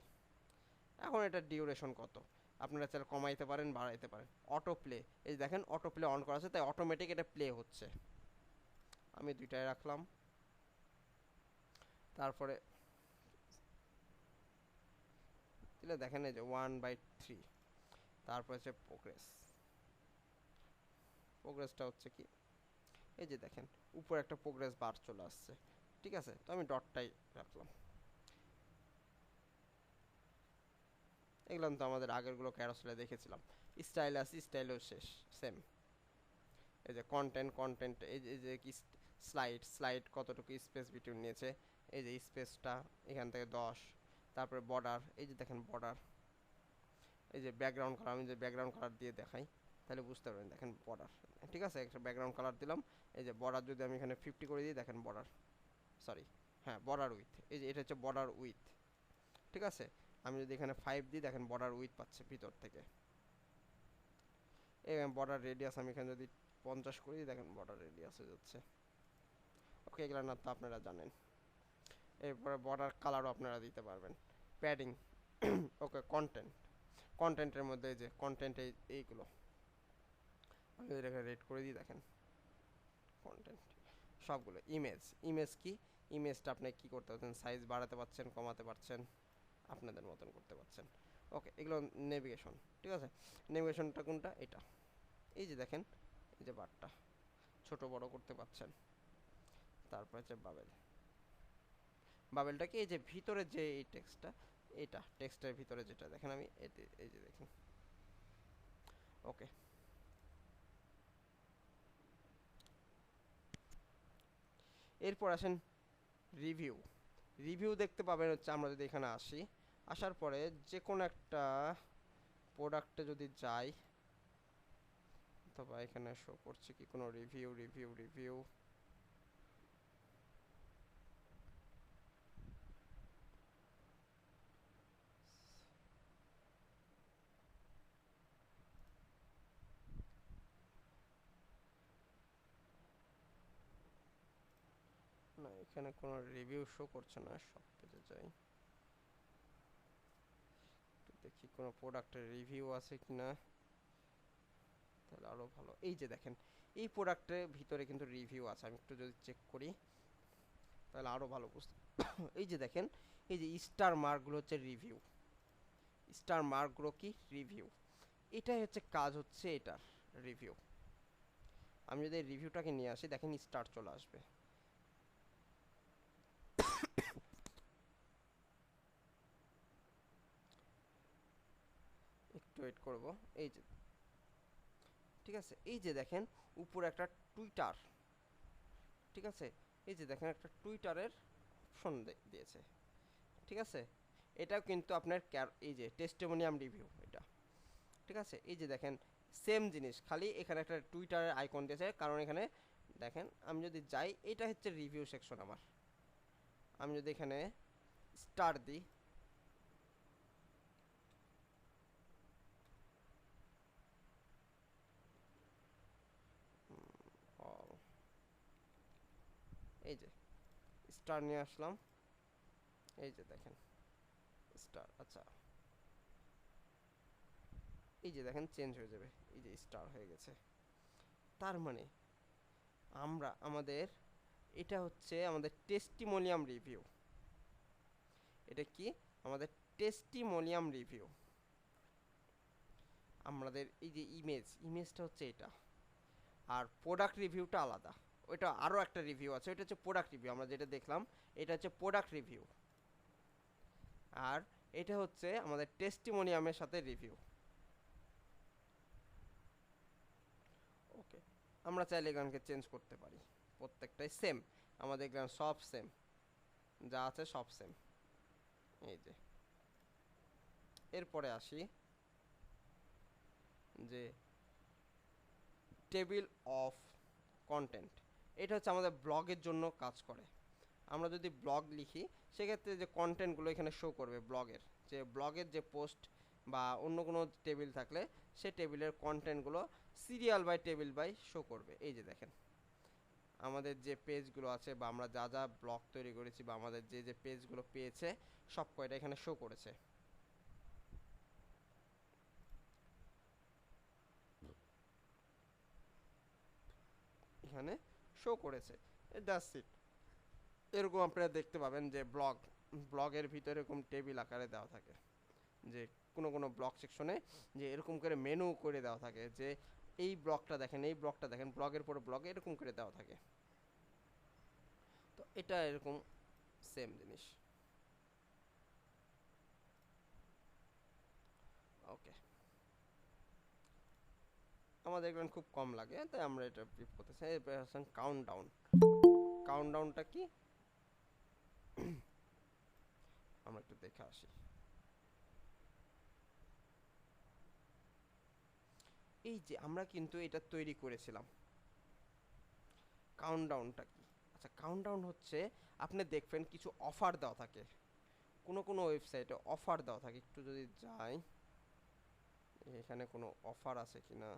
এখন এটা ডিউরেশন কত, আপনারা চাইলে কমাইতে পারেন, বাড়াইতে পারেন। অটো প্লে, এই দেখেন অটো প্লে অন করা আছে, তাই অটোমেটিক এটা প্লে হচ্ছে। আমি 2টাই রাখলাম। তারপরে দিলে দেখেন এই যে 1/3, তারপর হচ্ছে প্রোগ্রেস, প্রোগ্রেসটা হচ্ছে কি, এই যে দেখেন উপরে একটা প্রোগ্রেস বার চলে আসছে, ঠিক আছে। তো আমি ডটটাই রাখলাম। এগুলো তো আমাদের আগেরগুলো ক্যারোসেলে দেখেছিলাম। স্টাইল আছে, স্টাইলও শেষ সেম। এই যে কন্টেন্ট এই যে কি স্লাইড কতটুকু স্পেস বিটুইন নিয়েছে, এই যে স্পেসটা এখান থেকে 10। তারপরে বর্ডার, এই যে দেখেন বর্ডার, এই যে ব্যাকগ্রাউন্ড কালার, আমি যে ব্যাকগ্রাউন্ড কালার দিয়ে দেখাই তাহলে বুঝতে পারবেন, দেখেন বর্ডার, ঠিক আছে। একটা ব্যাকগ্রাউন্ড কালার দিলাম, এই যে বর্ডার যদি আমি এখানে 50 করে দিই, দেখেন বর্ডার, সরি হ্যাঁ বর্ডার উইথ, এই যে এটা হচ্ছে বর্ডার উইথ, ঠিক আছে। আমি যদি এখানে 5 দিই, দেখেন বর্ডার উইথ পাচ্ছে ভিতর থেকে। এই বর্ডার রেডিয়াস আমি এখানে যদি 50 করি, দেখেন বর্ডার রেডিয়াস হয়ে যাচ্ছে। ওকে, এগুলো না তো আপনারা জানেন। এরপরে বর্ডার কালারও আপনারা দিতে পারবেন। প্যাডিং ওকে, কন্টেন্টের মধ্যে এই যে কন্টেন্ট এইগুলো আমি যদি এখানে রেড করে দিই, দেখেন কন্টেন্ট সবগুলো। ইমেজ কি, ইমেজটা আপনি কি করতে পারছেন, সাইজ বাড়াতে পারছেন, কমাতে পারছেন, আপনাদের মতন করতে পারছেন। ওকে, এগুলো নেভিগেশন, ঠিক আছে। নেভিগেশনটা কোনটা, এটা, এই যে দেখেন এই যে বারটা ছোট বড় করতে পারছেন। তারপর হচ্ছে বাবেলটা কি, এই যে ভিতরে যে এই টেক্সটটা, এটা টেক্সটের ভিতরে যেটা দেখেন, আমি এই যে দেখেন। ওকে, এরপর আসেন রিভিউ দেখতে পাবেন হচ্ছে, আমরা যদি এখানে আসি, আসার পরে যে কোনো একটা প্রোডাক্টে যদি যাই, অথবা এখানে শো করছে কি কোনো রিভিউ, না এখানে কোনো রিভিউ শো করছে না। সব পেজে যাই, একটু দেখি কোনো প্রোডাক্টের রিভিউ আছে কিনা, তাহলে আরো ভালো। এই যে দেখেন এই প্রোডাক্টের ভিতরে কিন্তু রিভিউ আছে, আমি একটু যদি চেক করি তাহলে আরো ভালো বুঝতে এই যে দেখেন এই যে স্টার মার্কগুলো হচ্ছে রিভিউ, স্টার মার্কগুলো কি রিভিউ, এটাই হচ্ছে কাজ হচ্ছে এটার রিভিউ। আমি যদি রিভিউটাকে নিয়ে আসি, দেখেন স্টার চলে আসবে। একটু ওয়েট করব, এই যে ঠিক আছে। এই যে দেখেন উপরে একটা টুইটার, ঠিক আছে। এই যে দেখেন একটা টুইটারের অপশন দিয়েছে, ঠিক আছে। এটাও কিন্তু আপনার এই যে টেস্টিমোনিয়াম রিভিউ এটা, ঠিক আছে। এই যে দেখেন সেম জিনিস, খালি এখানে একটা টুইটারের আইকন দিয়েছে, কারণ এখানে দেখেন আমি যদি যাই, এটা হচ্ছে রিভিউ সেকশন আমার। আমি যদি এখানে স্টার দিই, এই যে স্টার নিয়ে আসলাম, এই যে দেখেন স্টার, আচ্ছা এই যে দেখেন চেঞ্জ হয়ে যাবে, এই যে স্টার হয়ে গেছে। তার মানে আমাদের এটা হচ্ছে আমাদের টেস্টিমোনিয়াম রিভিউ। এটা কি আমাদের টেস্টিমোনিয়াম রিভিউ। আমাদের এই যে ইমেজটা হচ্ছে এটা, আর প্রোডাক্ট রিভিউটা আলাদা, ওইটা আরও একটা রিভিউ আছে, ওইটা হচ্ছে প্রোডাক্ট রিভিউ। আমরা যেটা দেখলাম এটা হচ্ছে প্রোডাক্ট রিভিউ, আর এটা হচ্ছে আমাদের টেস্টিমোনিয়ামের সাথে রিভিউ। ওকে, আমরা চাইলে এখানকে চেঞ্জ করতে পারি, প্রত্যেকটাই সেম, আমাদের এখানে সব সেম, যা আছে সব সেম। এই যে এরপরে আসি যে টেবিল অফ কন্টেন্ট, এটা হচ্ছে আমাদের ব্লগের জন্য কাজ করে। আমরা যদি ব্লগ লিখি, সেক্ষেত্রে যে কন্টেন্টগুলো এখানে শো করবে, ব্লগের যে পোস্ট বা অন্য কোনো টেবিল থাকলে সে টেবিলের কন্টেন্টগুলো serial by table by show করবে। এই যে দেখেন আমাদের যে পেজগুলো আছে, বা আমরা যা যা ব্লগ তৈরি করেছি, বা আমাদের যে যে পেজগুলো পেয়েছে সব কয়টা এখানে শো করেছে। এখানে শো করেছে, দ্যাটস ইট। এরকম আপনারা দেখতে পাবেন যে ব্লগের ভিতরে এরকম টেবিল আকারে দেওয়া থাকে, যে কোনো ব্লগ সেকশনে যে এরকম করে মেনু করে দেওয়া থাকে, যে এই ব্লকটা দেখেন, এই ব্লকটা দেখেন, ব্লগের পরে ব্লগ এরকম করে দেওয়া থাকে। তো এটা এরকম সেম জিনিস। ওকে, আমাদের এগুলো খুব কম লাগে তাই আমরা এটা প্রিপ করতেছি। এরপর হচ্ছে কাউন্টডাউন। কাউন্টডাউনটা কি আমরা একটু দেখে আসি। এই যে আমরা কিন্তু এটা তৈরি করেছিলাম। কাউন্টডাউনটা কি? আচ্ছা, কাউন্টডাউন হচ্ছে আপনি দেখবেন কিছু অফার দেওয়া থাকে, কোনো কোনো ওয়েবসাইটে অফার দেওয়া থাকে। একটু যদি যাই এখানে কোনো অফার আছে কিনা।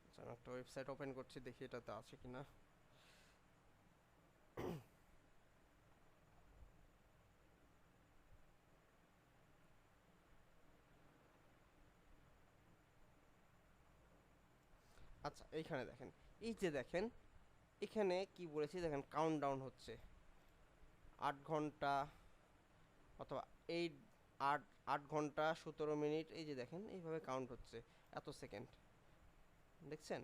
আচ্ছা, আমি একটা ওয়েবসাইট ওপেন করছি, দেখি এটাতে আছে কিনা। আচ্ছা, এইখানে দেখেন, এই যে দেখেন এখানে কি বলেছি দেখেন, কাউন্টডাউন হচ্ছে 8 ঘন্টা অথবা এই 8 ঘন্টা 17 মিনিট। এই যে দেখেন এইভাবে কাউন্ট হচ্ছে, এত সেকেন্ড দেখছেন।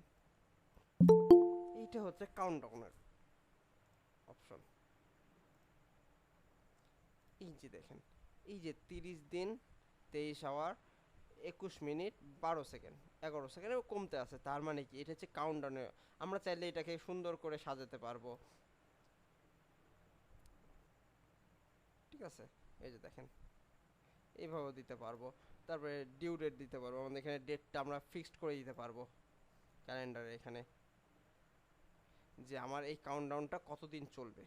এইটা হচ্ছে কাউন্টডাউনের অপশন। এই যে দেখেন, এই যে 30 দিন 23 আওয়ার 21 মিনিট 12 সেকেন্ড 11 সেকেন্ড কমতে আছে। তার মানে কি, এটা হচ্ছে কাউন্টডাউনে। আমরা চাইলে এটাকে সুন্দর করে সাজাতে পারবো, ঠিক আছে। এই যে দেখেন এইভাবেও দিতে পারবো। তারপরে ডিউ ডেট দিতে পারবো, আমাদের এখানে ডেটটা আমরা ফিক্সড করে দিতে পারবো ক্যালেন্ডারে এখানে, যে আমার এই কাউন্টডাউনটা কতদিন চলবে।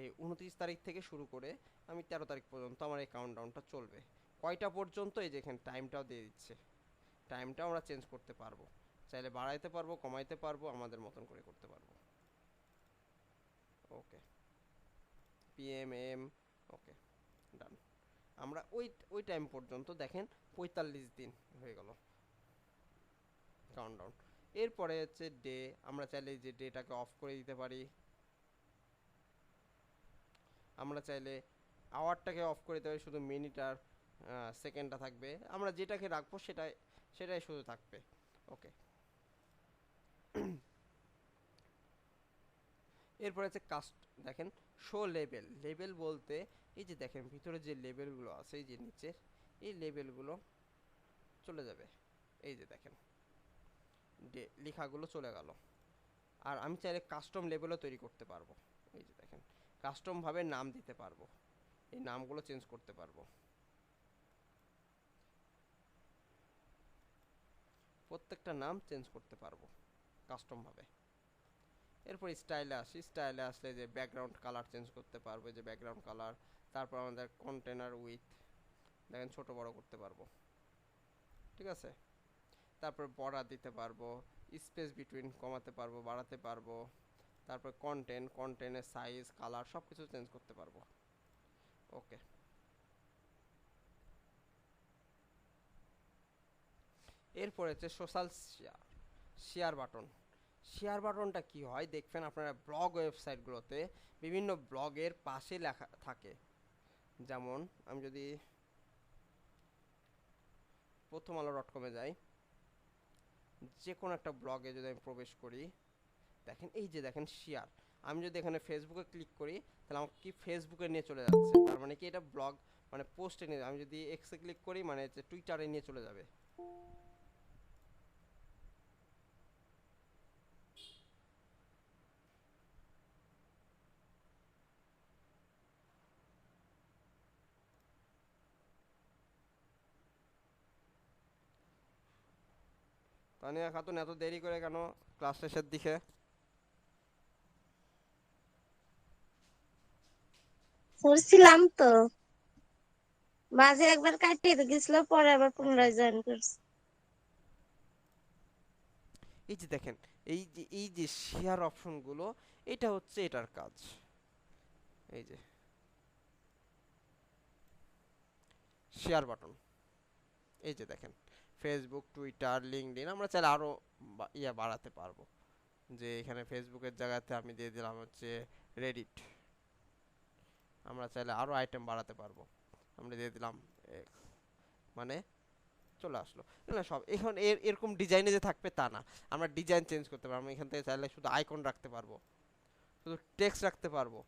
এই 29 তারিখ থেকে শুরু করে আমি 13 তারিখ পর্যন্ত আমার এই কাউন্টডাউনটা চলবে। কয়টা পর্যন্ত, এই যে এখানে টাইমটাও দিয়ে দিচ্ছে। টাইমটাও আমরা চেঞ্জ করতে পারবো, চাইলে বাড়াইতে পারবো, কমাইতে পারবো, আমাদের মতন করে করতে পারবো। ওকে, পিএম এম, ওকে, ডান। আমরা ওই ওই টাইম পর্যন্ত দেখেন 45 দিন হয়ে গেল কাউন্টডাউন। এরপরে হচ্ছে ডে, আমরা চাইলে যে ডেটাকে অফ করে দিতে পারি, আমরা চাইলে আওয়ারটাকে অফ করে দিতে পারি, শুধু মিনিট আর সেকেন্ডটা থাকবে। আমরা যেটাকে রাখবো সেটাই সেটাই শুধু থাকবে। ওকে, এরপরে হচ্ছে কাস্ট। দেখেন শো লেবেল। লেবেল বলতে এই যে দেখেন ভিতরে যে লেবেলগুলো আছে, এই যে নিচের এই লেবেলগুলো চলে যাবে। এই যে দেখেন লেখাগুলো চলে গেল। আর আমি চাইলে কাস্টম লেবেলও তৈরি করতে পারবো। এই যে দেখেন কাস্টমভাবে নাম দিতে পারবো, এই নামগুলো চেঞ্জ করতে পারবো, প্রত্যেকটা নাম চেঞ্জ করতে পারবো কাস্টমভাবে। এরপর স্টাইলে আসি। স্টাইলে আসলে যে ব্যাকগ্রাউন্ড কালার চেঞ্জ করতে পারবো, যে ব্যাকগ্রাউন্ড কালার। তারপর আমাদের কন্টেনার উইথ দেখেন ছোট বড় করতে পারবো, ঠিক আছে। তারপর বর্ডার দিতে পারবো, স্পেস বিটুইন কমাতে পারবো, বাড়াতে পারবো। তারপর কন্টেন্টের সাইজ কালার সব কিছু চেঞ্জ করতে পারবো। ওকে, এরপর হচ্ছে social share. Share button. Share বাটনটা কি হয় দেখবেন আপনারা ব্লগ ওয়েবসাইটগুলোতে বিভিন্ন ব্লগের পাশে লেখা থাকে। যেমন আমি যদি প্রথম আলো .com-এ যাই, যে কোনো একটা ব্লগে যদি আমি প্রবেশ করি, দেখেন এই যে দেখেন শেয়ার। আমি যদি এখানে ফেসবুকে ক্লিক করি তাহলে আমাকে কি ফেসবুকে নিয়ে চলে যাচ্ছে, তার মানে কি এটা ব্লগ মানে পোস্টে নিয়ে। আমি যদি এক্সে ক্লিক করি মানে টুইটারে নিয়ে চলে যাবে। তানিয়া খাতুন এত দেরি করে কেন ক্লাস শেষের দিকে? পড়ছিলাম তো, মাঝে একবার কাটিয়ে গেছিল, পরে আবার ওকে, পুনরায় জয়েন করছি। এই যে দেখেন, এই যে শেয়ার অপশনগুলো, এটা হচ্ছে এটার কাজ। এই যে শেয়ার বাটন, এই যে দেখেন ফেসবুক, টুইটার, লিঙ্কডইন, আমরা চাইলে আরো বাড়াতে পারবো। যে এখানে ফেসবুকের জায়গাতে আমি দিয়ে দিলাম হচ্ছে রেডিট, আমরা চাইলে আরো আইটেম বাড়াতে পারবো, আমরা দিয়ে দিলাম এ, মানে চলে আসলো। এগুলো সব এখন এরকম ডিজাইনে যে থাকবে তা না, আমরা ডিজাইন চেঞ্জ করতে পারবো। আমি এখান থেকে চাইলে শুধু আইকন রাখতে পারবো, শুধু টেক্সট রাখতে পারবো,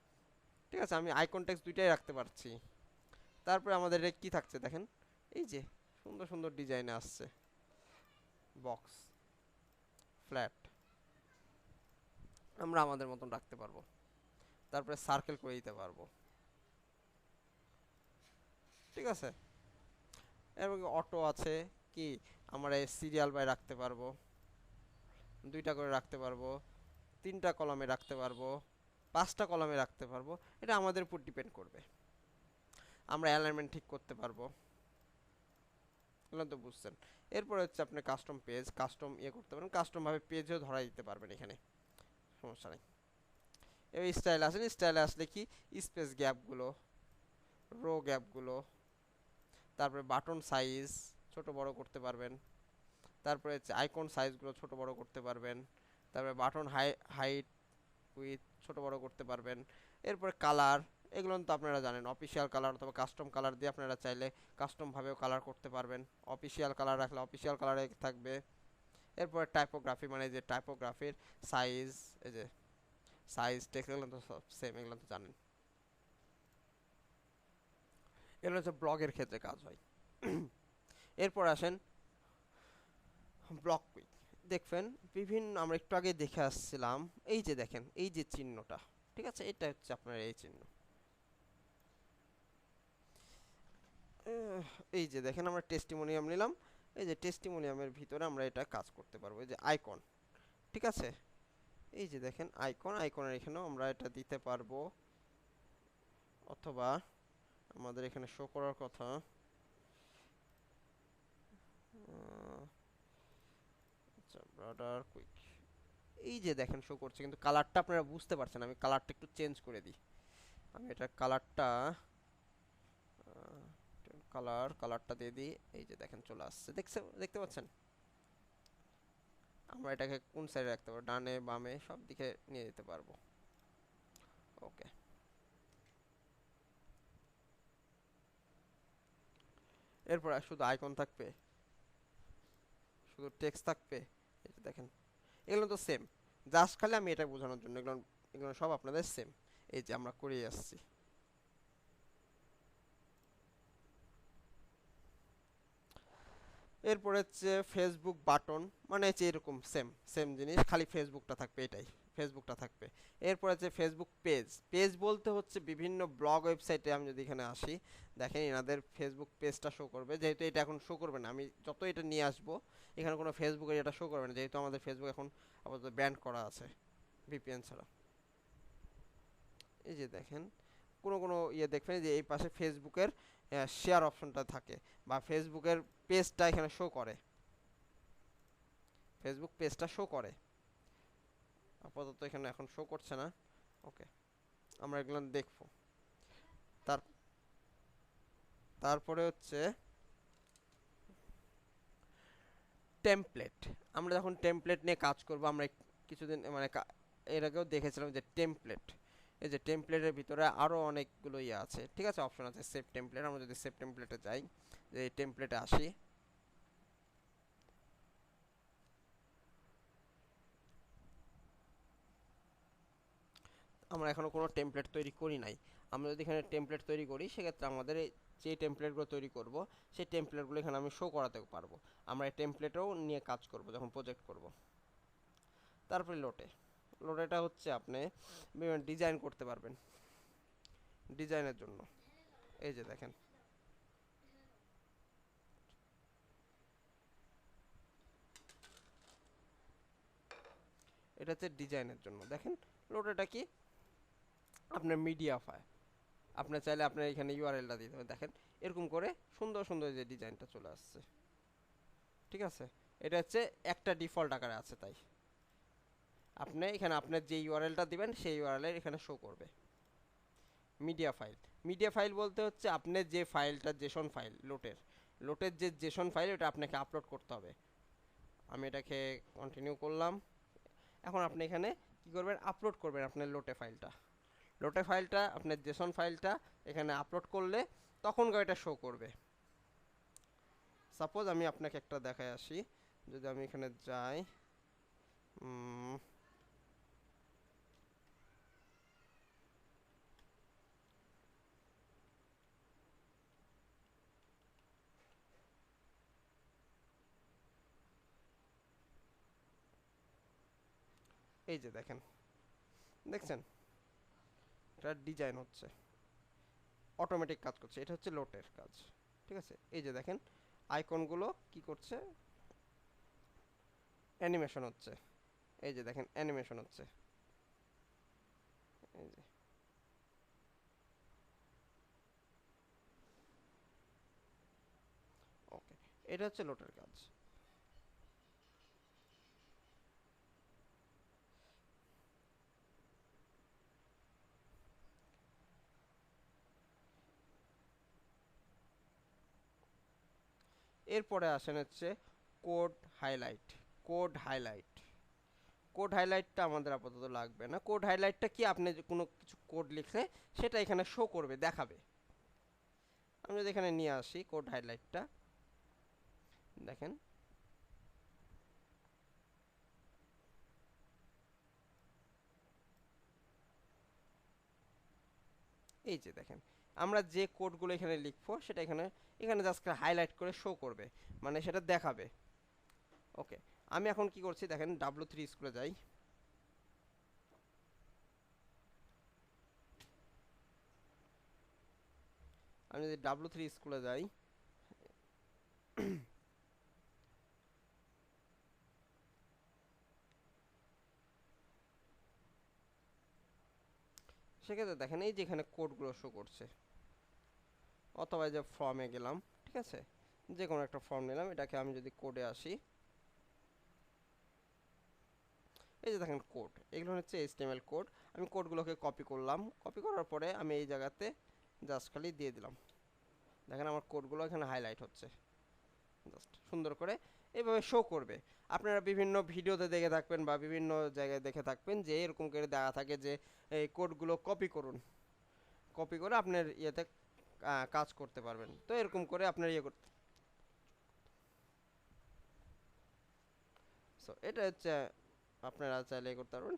ঠিক আছে, আমি আইকন টেক্সট দুইটাই রাখতে পারছি। তারপরে আমাদের এটা কি থাকছে দেখেন, এই যে সুন্দর সুন্দর ডিজাইনে আসছে, বক্স, ফ্ল্যাট, আমরা আমাদের মতন রাখতে পারবো। তারপরে সার্কেল করে দিতে পারবো, ঠিক আছে। এবং অটো আছে, কি আমরা সিরিয়াল বাই রাখতে পারবো, দুইটা করে রাখতে পারবো, তিনটা কলামে রাখতে পারবো, পাঁচটা কলামে রাখতে পারবো, এটা আমাদের উপর ডিপেন্ড করবে। আমরা অ্যালাইনমেন্ট ঠিক করতে পারবো, এগুলো তো বুঝছেন। এরপরে হচ্ছে আপনি কাস্টম পেজ, কাস্টম করতে পারেন, কাস্টম ভাবে পেজও ধরাই দিতে পারবেন, এখানে সমস্যা নেই। এবার স্টাইল আসেন, স্টাইলে আসলে কি স্পেস গ্যাপগুলো, রো গ্যাপগুলো, তারপরে বাটন সাইজ ছোট বড় করতে পারবেন, তারপরে হচ্ছে আইকন সাইজগুলো ছোট বড় করতে পারবেন, তারপরে বাটন হাইট উইথ ছোট বড় করতে পারবেন। এরপরে কালার, এগুলো তো আপনারা জানেন, অফিসিয়াল কালার অথবা কাস্টম কালার দিয়ে আপনারা চাইলে কাস্টম ভাবেও কালার করতে পারবেন। অফিসিয়াল কালার রাখলে অফিসিয়াল কালারে থাকবে। এরপরে টাইপোগ্রাফি, মানে যে টাইপোগ্রাফির সাইজ, এই যে সাইজ টেক্সট, এগুলো তো সব সেম, এগুলো তো জানেন। এগুলো হচ্ছে ব্লগের ক্ষেত্রে কাজ হয়। এরপর আসেন ব্লক কুইক, দেখবেন বিভিন্ন, আমরা একটু আগে দেখে আসছিলাম, এই যে দেখেন এই যে চিহ্নটা, ঠিক আছে, এটা হচ্ছে আপনার এই চিহ্ন। এই যে দেখেন আমরা টেস্টিমোনিয়াম নিলাম, এই যে টেস্টিমোনিয়ামের ভিতরে আমরা এটা কাজ করতে পারবো, এই যে আইকন, ঠিক আছে। এই যে দেখেন আইকন, আইকনের এখানেও আমরা এটা দিতে পারবো, অথবা আমাদের এখানে শো করার কথা, আচ্ছা ব্রাডার কুইক, এই যে দেখেন শো করছে, কিন্তু কালারটা আপনারা বুঝতে পারছেন, আমি কালারটা একটু চেঞ্জ করে দিই। আমি এটা কালারটা কালারটা দিয়ে দিই, এই যে দেখেন চলে আসছে, দেখতে পাচ্ছেন। আমরা এটাকে কোন সাইডে রাখতে পারবো, ডানে বামে সব দিকে নিয়ে যেতে পারবো। ওকে, এরপর আর শুধু আইকন থাকবে, শুধু টেক্সট থাকবে, এই যে দেখেন এগুলো তো সেম, জাস্ট খালি আমি এটা বোঝানোর জন্য, এগুলো এগুলো সব আপনাদের সেম, এই যে আমরা করেই আসছি। এরপর হচ্ছে ফেসবুক বাটন, মানে হচ্ছে এরকম সেম সেম জিনিস, খালি ফেসবুকটা থাকবে, এটাই ফেসবুকটা থাকবে। এরপর হচ্ছে ফেসবুক পেজ, পেজ বলতে হচ্ছে বিভিন্ন ব্লগ ওয়েবসাইটে, আমি যদি এখানে আসি দেখেন এনাদের ফেসবুক পেজটা শো করবে, যেহেতু এটা এখন শো করবে না, আমি যত এটা নিয়ে আসবো এখানে কোনো ফেসবুকের এটা শো করবে না, যেহেতু আমাদের ফেসবুক এখন আপাতত ব্যান করা আছে ভিপিএন ছাড়া। এই যে দেখেন কোনো কোনো দেখবেন যে এই পাশে ফেসবুকের শেয়ার অপশনটা থাকে, বা ফেসবুকের পেজটা এখানে শো করে, ফেসবুক পেজটা শো করে, আপাতত এখানে এখন শো করছে না। ওকে, আমরা এগুলো দেখবো। তার তারপরে হচ্ছে টেমপ্লেট, আমরা যখন টেমপ্লেট নিয়ে কাজ করব, আমরা কিছুদিন মানে এর আগেও দেখেছিলাম যে টেমপ্লেট, এই যে টেমপ্লেটের ভিতরে আরও অনেকগুলো আছে, ঠিক আছে, অপশন আছে সেভ টেমপ্লেট। আমরা যদি সেভ টেমপ্লেটে যাই, যে এই টেমপ্লেটে আসি, আমরা এখনো কোনো টেমপ্লেট তৈরি করি নাই। আমরা যদি এখানে টেমপ্লেট তৈরি করি, সেক্ষেত্রে আমাদের যে টেমপ্লেটগুলো তৈরি করব সেই টেমপ্লেটগুলো এখানে আমি শো করাতে পারবো। আমরা এই টেমপ্লেটও নিয়ে কাজ করব যখন প্রজেক্ট করব। তারপরে লোডেটা হচ্ছে আপনি ডিজাইন করতে পারবেন, ডিজাইনের জন্য। এই যে দেখেন এটা হচ্ছে ডিজাইনের জন্য। দেখেন লোডেটা কি আপনার মিডিয়া ফাইল, আপনি চাইলে আপনার এখানে ইউআরএলটা দিতে হবে। দেখেন এরকম করে সুন্দর সুন্দর যে ডিজাইনটা চলে আসছে, ঠিক আছে। এটা হচ্ছে একটা ডিফল্ট আকারে আছে, তাই আপনি এখানে আপনার যে ইউআরএলটা দিবেন সেই ইউআরএল এখানে শো করবে। মিডিয়া ফাইল, মিডিয়া ফাইল বলতে হচ্ছে আপনার যে ফাইলটা জেসন ফাইল, লোটের যে জেসন ফাইল ওটা আপনাকে আপলোড করতে হবে। আমি এটাকে কন্টিনিউ করলাম। এখন আপনি এখানে কি করবেন, আপলোড করবেন আপনার লোটে ফাইলটা আপনার জেসন ফাইলটা এখানে আপলোড করলে তখন এটা শো করবে। সাপোজ আমি আপনাকে একটা দেখায় আসি, যদি আমি এখানে যাই, এই যে দেখেন, দেখছেন এটা ডিজাইন হচ্ছে, অটোমেটিক কাজ করছে, এটা হচ্ছে লোটের কাজ, ঠিক আছে। এই যে দেখেন আইকনগুলো কি করছে, অ্যানিমেশন হচ্ছে, এই যে দেখেন অ্যানিমেশন হচ্ছে, এই যে ওকে, এটা হচ্ছে লোটের কাজ। এরপরে আসেন হচ্ছে code highlight. Code highlight, code হাইলাইটটা আমাদের আপাতত লাগবে না। কোড হাইলাইটটা কি, আপনি যে কোনো কিছু কোড লিখলে সেটা এখানে শো করবে, দেখাবে। আমি যদি এখানে নিয়ে আসি কোড হাইলাইটটা, দেখেন এই যে দেখেন আমরা যে কোডগুলো এখানে লিখবো সেটা এখানে এখানে জাস্ট হাইলাইট করে শো করবে, মানে সেটা দেখাবে। ওকে, আমি এখন কি করছি দেখেন, W3 স্কুলে যাই, আমি যদি W3 স্কুলে যাই, সেক্ষেত্রে দেখেন এই যে এখানে কোডগুলো শো করছে। অথবা এই যে ফর্মে গেলাম, ঠিক আছে, যে কোনো একটা ফর্ম নিলাম, এটাকে আমি যদি কোডে আসি, এই যে দেখেন কোড, এগুলো হচ্ছে HTML কোড। আমি কোডগুলোকে কপি করলাম, কপি করার পরে আমি এই জায়গাতে জাস্ট খালি দিয়ে দিলাম। দেখেন আমার কোডগুলো এখানে হাইলাইট হচ্ছে, জাস্ট সুন্দর করে এইভাবে শো করবে। আপনারা বিভিন্ন ভিডিওতে দেখে থাকবেন বা বিভিন্ন জায়গায় দেখে থাকবেন যে এরকম করে দেওয়া থাকে যে এই কোডগুলো কপি করুন, কপি করে আপনার ইয়েতে কাজ করতে পারবেন। তো এরকম করে আপনার ইয়ে করতে, সো এটা হচ্ছে আপনারা চাইলে করতে পারবেন।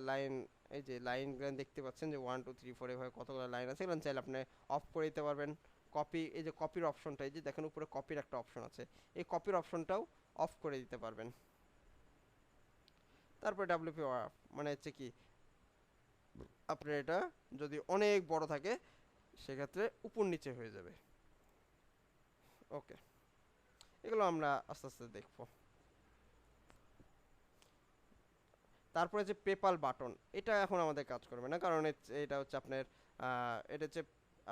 লাইন, এই যে লাইনগুলো দেখতে পাচ্ছেন যে 1 2 3 4 এভাবে কতগুলো লাইন আছে, এগুলো চাইলে আপনি অফ করে দিতে পারবেন। কপি, এই যে কপির অপশনটা, এই যে দেখেন উপরে কপির একটা অপশন আছে, এই কপির অপশনটাও অফ করে দিতে পারবেন। তারপরে WP অফ মানে হচ্ছে কি, আপনার এটা যদি অনেক বড় থাকে সেক্ষেত্রে উপর নিচে হয়ে যাবে। ওকে, এগুলো আমরা আস্তে আস্তে দেখবো। তারপরে যে পেপাল বাটন, এটা এখন আমাদের কাজ করবে না, কারণ এটা হচ্ছে আপনার এটা হচ্ছে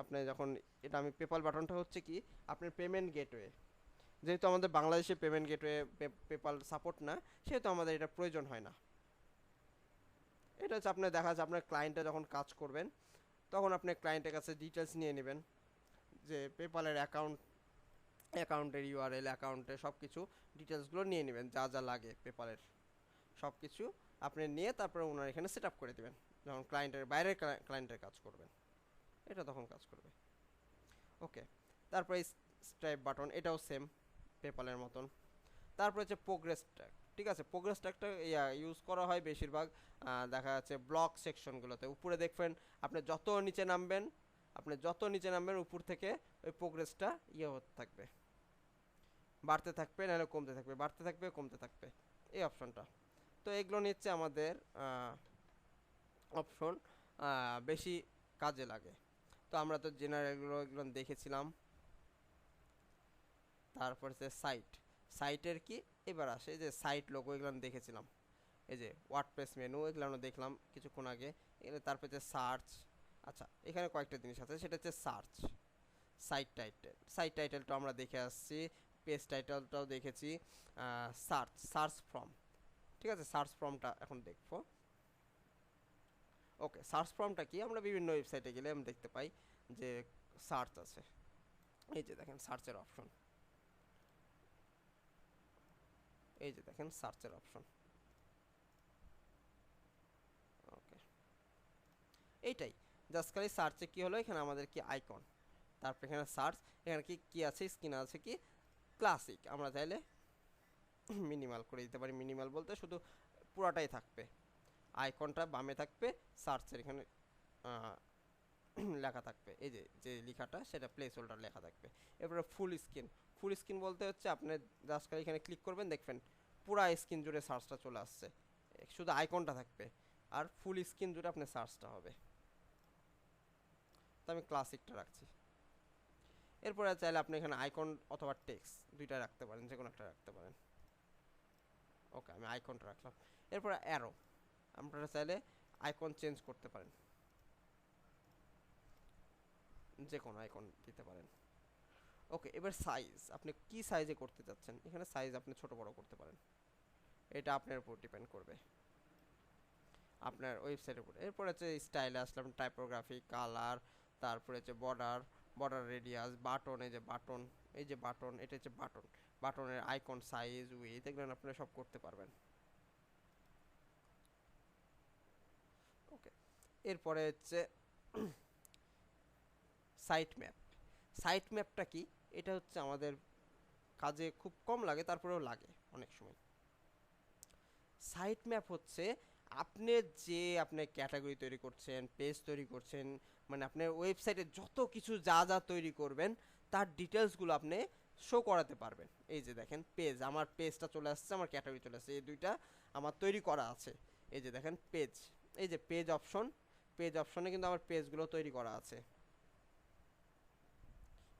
আপনি যখন, এটা আমি পেপাল বাটনটা হচ্ছে কি আপনার পেমেন্ট গেটওয়ে, যেহেতু আমাদের বাংলাদেশে পেমেন্ট গেটওয়ে পেপাল সাপোর্ট না, সেহেতু আমাদের এটা প্রয়োজন হয় না। এটা হচ্ছে আপনার দেখা যাচ্ছে আপনার ক্লায়েন্টে যখন কাজ করবেন তখন আপনি ক্লায়েন্টের কাছে ডিটেলস নিয়ে নেবেন, যে পেপালের অ্যাকাউন্টের ইউআরএল, অ্যাকাউন্টের সব কিছু ডিটেলসগুলো নিয়ে নেবেন, যা যা লাগে পেপালের সব কিছু আপনি নিয়ে তারপরে ওনার এখানে সেট আপ করে দেবেন। যখন ক্লায়েন্টের বাইরের ক্লায়েন্টের কাজ করবেন এটা তখন কাজ করবে। ওকে, তারপরে স্ট্রাইপ বাটন, এটাও সেম পেপালের মতন। তারপরে হচ্ছে প্রোগ্রেস ট্র্যাক, ঠিক আছে। প্রোগ্রেস ট্র্যাকটা ইউজ করা হয় বেশিরভাগ দেখা যাচ্ছে ব্লক সেকশনগুলোতে। উপরে দেখবেন আপনি যত নিচে নামবেন উপর থেকে ওই প্রোগ্রেসটা হতে থাকবে, বাড়তে থাকবে, নাহলে কমতে থাকবে, বাড়তে থাকবে, কমতে থাকবে, এই অপশনটা। তো এগুলো নিচ্ছে আমাদের অপশন বেশি কাজে লাগে। তো আমরা তো জেনারেলগুলো এগুলো দেখেছিলাম। তারপর হচ্ছে সাইটের কি এবার আসে, যে সাইট লোগো এগুলো দেখেছিলাম, এই যে ওয়ার্ডপ্রেস মেনু এগুলো দেখলাম কিছুক্ষণ আগে। এগুলো তারপর হচ্ছে সার্চ, আচ্ছা, এখানে কয়েকটা জিনিস আছে, সেটা হচ্ছে সার্চ, সাইট টাইটেলটা আমরা দেখে আসছি, পেজ টাইটেলটাও দেখেছি, সার্চ ফ্রম, ঠিক আছে, সার্চ ফ্রমটা এখন দেখবো। ওকে, সার্চ ফ্রমটা কি, আমরা বিভিন্ন ওয়েবসাইটে গেলে আমরা দেখতে পাই যে সার্চ আছে, এই যে দেখেন সার্চের অপশন, এই যে দেখেন সার্চের অপশন। ওকে, এইটাই জাস্ট খালি সার্চে কি হলো, এখানে আমাদের কি আইকন, তারপর এখানে সার্চ, এখানে কি কি আছে, স্ক্রিন আছে কি ক্লাসিক, আমরা চাইলে মিনিমাল করে দিতে পারি, মিনিমাল বলতে শুধু পুরাটাই থাকবে, আইকনটা বামে থাকবে, সার্চের এখানে লেখা থাকবে, এই যে যে লেখাটা সেটা প্লেস হোল্ডার লেখা থাকবে। এরপরে ফুল স্ক্রিন বলতে হচ্ছে আপনি জাস্ট খালি এখানে ক্লিক করবেন, দেখবেন পুরা স্ক্রিন জুড়ে সার্চটা চলে আসছে, শুধু আইকনটা থাকবে, আর ফুল স্ক্রিন জুড়ে আপনার সার্চটা হবে। তো আমি ক্লাসিকটা রাখছি। এরপরে চাইলে আপনি এখানে আইকন অথবা টেক্সট দুইটা রাখতে পারেন, যে কোনো একটা রাখতে পারেন। ওকে, আমি আইকনটা রাখলাম। এরপরে অ্যারো, আপনারা চাইলে আইকন চেঞ্জ করতে পারেন, যে কোনো আইকন দিতে পারেন। ওকে, এবার সাইজ, আপনি কি সাইজে করতে চাচ্ছেন, এখানে সাইজ আপনি ছোট বড় করতে পারেন, এটা আপনার উপর ডিপেন্ড করবে, আপনার ওয়েবসাইটের উপর। এরপর হচ্ছে স্টাইলে আসলাম, টাইপোগ্রাফি, কালার, তারপরে হচ্ছে বর্ডার রেডিয়াস, বাটন, এই যে বাটন, এই যে বাটন, এটা হচ্ছে বাটনের আইকন সাইজ, উইথ, এগুলো আপনারা সব করতে পারবেন। ওকে, এরপরে হচ্ছে সাইট ম্যাপটা কি, এটা হচ্ছে আমাদের কাজে খুব কম লাগে, তারপরেও লাগে অনেক সময়। সাইট ম্যাপ হচ্ছে আপনি যে আপনি ক্যাটাগরি তৈরি করছেন, পেজ তৈরি করছেন, মানে আপনার ওয়েবসাইটে যত কিছু যা যা তৈরি করবেন তার ডিটেলসগুলো আপনি শো করাতে পারবেন। এই যে দেখেন পেজ, আমার পেজটা চলে আসছে, আমার ক্যাটাগরি চলে আসছে, এই দুইটা আমার তৈরি করা আছে। এই যে দেখেন পেজ, এই যে পেজ অপশনে কিন্তু আমার পেজগুলো তৈরি করা আছে,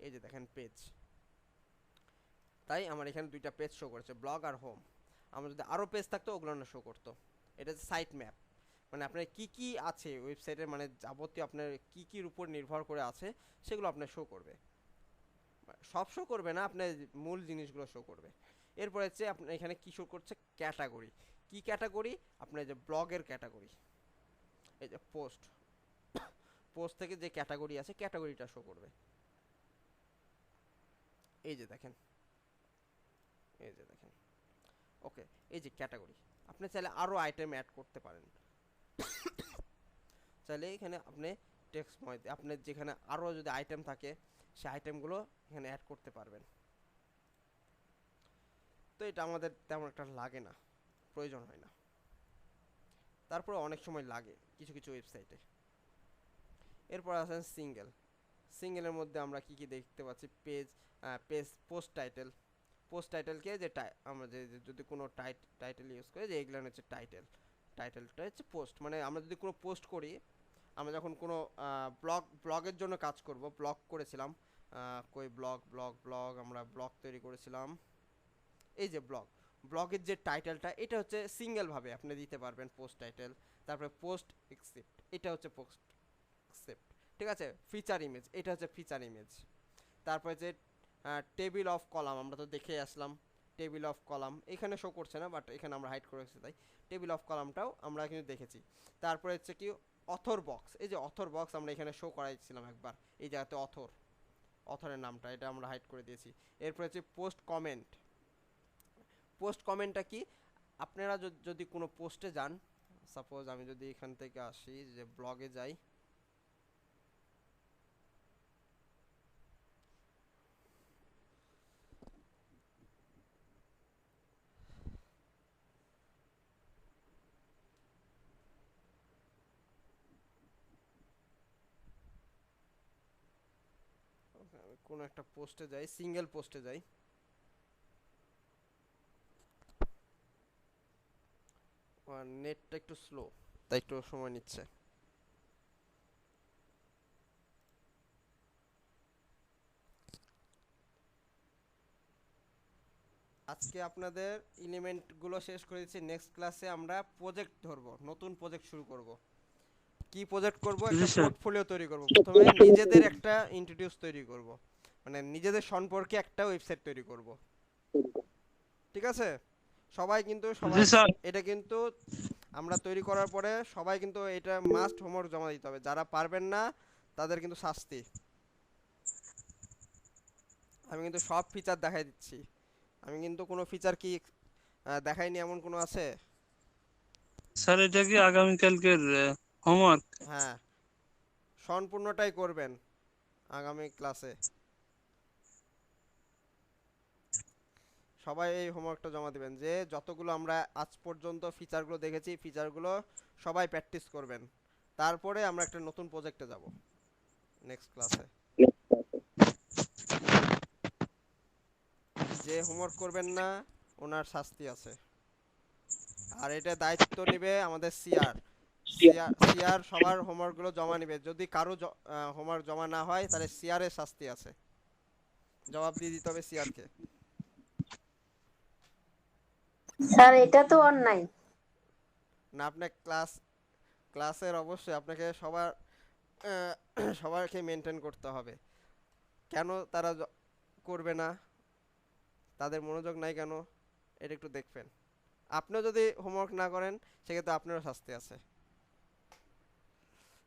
এই যে দেখেন পেজ। তাই আমার এখানে দুইটা পেজ শো করেছে, ব্লগ আর হোম। আমার যদি আরও পেজ থাকতো ওগুলো না শো করতো। এটা হচ্ছে সাইট ম্যাপ, মানে আপনার কি কি আছে ওয়েবসাইটের, মানে যাবতীয় আপনার কি কির উপর নির্ভর করে আছে সেগুলো আপনার শো করবে, সব শো করবে না, আপনার মূল জিনিসগুলো শো করবে। এরপরে হচ্ছে আপনার এখানে কি শো করছে, ক্যাটাগরি, কি ক্যাটাগরি, আপনার যে ব্লগের ক্যাটাগরি, এই যে পোস্ট থেকে যে ক্যাটাগরি আছে ক্যাটাগরিটা শো করবে, এই যে দেখেন, এই যে দেখেন। ওকে, এই যে ক্যাটাগরি, আপনি চাইলে আরও আইটেম অ্যাড করতে পারেন, চাইলে এখানে আপনি টেক্সট আপনার যেখানে আরও যদি আইটেম থাকে সেই আইটেমগুলো এখানে অ্যাড করতে পারবেন। তো এটা আমাদের তেমন একটা লাগে না, প্রয়োজন হয় না, তারপরে অনেক সময় লাগে কিছু কিছু ওয়েবসাইটে। এরপর আছেন সিঙ্গেলের মধ্যে আমরা কি কি দেখতে পাচ্ছি, পোস্ট টাইটেলকে যে আমরা যে যদি কোনো টাইটেল ইউজ করি, যে এগুলো হচ্ছে টাইটেলটা হচ্ছে পোস্ট, মানে আমরা যদি কোনো পোস্ট করি, আমরা যখন কোনো ব্লগের জন্য কাজ করব, ব্লগ করেছিলাম, কই ব্লগ আমরা ব্লগ তৈরি করেছিলাম, এই যে ব্লগের যে টাইটেলটা, এটা হচ্ছে সিঙ্গেলভাবে আপনি দিতে পারবেন পোস্ট টাইটেল। তারপরে পোস্ট এক্সেপ্ট, এটা হচ্ছে পোস্ট এক্সেপ্ট, ঠিক আছে। ফিচার ইমেজ, এটা হচ্ছে ফিচার ইমেজ। তারপরে যে টেবিল অফ কলাম, আমরা তো দেখে আসলাম টেবিল অফ কলাম, এখানে শো করছে না, বাট এখানে আমরা হাইড করেছি, তাই টেবিল অফ কলামটাও আমরা কিন্তু দেখেছি। তারপরে হচ্ছে কি অথর বক্স, এই যে অথর বক্স আমরা এখানে শো করাইছিলাম একবার, এই জায়গাতে অথরের নামটা, এটা আমরা হাইড করে দিয়েছি। এরপরে হচ্ছে পোস্ট কমেন্টটা কি, আপনারা যদি কোনো পোস্টে যান, সাপোজ আমি যদি এখান থেকে আসি, যে ব্লগে যাই, আমি কোনো একটা পোস্টে যাই, সিঙ্গেল পোস্টে যাই, নেটটা একটু স্লো তাই একটু সময় নিচ্ছে। আজকে আপনাদের এলিমেন্টগুলো শেষ করে দিচ্ছি, নেক্সট ক্লাসে আমরা প্রজেক্ট ধরবো, নতুন প্রজেক্ট শুরু করব। কি প্রজেক্ট করব, জি একটা স্যার। পোর্টফোলিও তৈরি করব। প্রথমে নিজেদের একটা ইন্ট্রোডিউস তৈরি করব, মানে নিজেদের সম্পর্কে একটা ওয়েবসাইট তৈরি করব। ঠিক আছে? সবাই কিন্তু জি সবাই স্যার। এটা কিন্তু আমরা তৈরি করার পরে সবাই কিন্তু এটা মাস্ট হোমওয়ার্ক জমা দিতে হবে। যারা পারবেন না তাদের কিন্তু শাস্তি। আমি কিন্তু সব ফিচার দেখাই দিচ্ছি। আমি কিন্তু কোনো ফিচার কি দেখাইনি এমন কোনো আছে? স্যার এটা কি আগামীকালকের হোমওয়ার্ক? হ্যাঁ, সম্পূর্ণটাই করবেন আগামী ক্লাসে। সবাই এই হোমওয়ার্কটা জমা দিবেন যে যতগুলো আমরা আজ পর্যন্ত ফিচারগুলো দেখেছি ফিচারগুলো সবাই প্র্যাকটিস করবেন। তারপরে আমরা একটা নতুন প্রজেক্টে যাব নেক্সট ক্লাসে। যে হোমওয়ার্ক করবেন না ওনার শাস্তি আছে। আর এটা দায়িত্ব নেবে আমাদের সিআর। সিআর সবার হোমওয়ার্কগুলো জমা নেবে। যদি কারো হোমওয়ার্ক জমা না হয় তাহলে সিআর এর শাস্তি আছে, জবাব দিয়ে দিতে হবে সিআরকে। স্যার এটা তো অন্যায়। না, আপনার ক্লাসের অবশ্যই আপনাকে সবারকে মেনটেন করতে হবে। কেন তারা করবে না, তাদের মনোযোগ নাই কেন, এটা একটু দেখবেন। আপনিও যদি হোমওয়ার্ক না করেন সেক্ষেত্রে আপনারও শাস্তি আছে।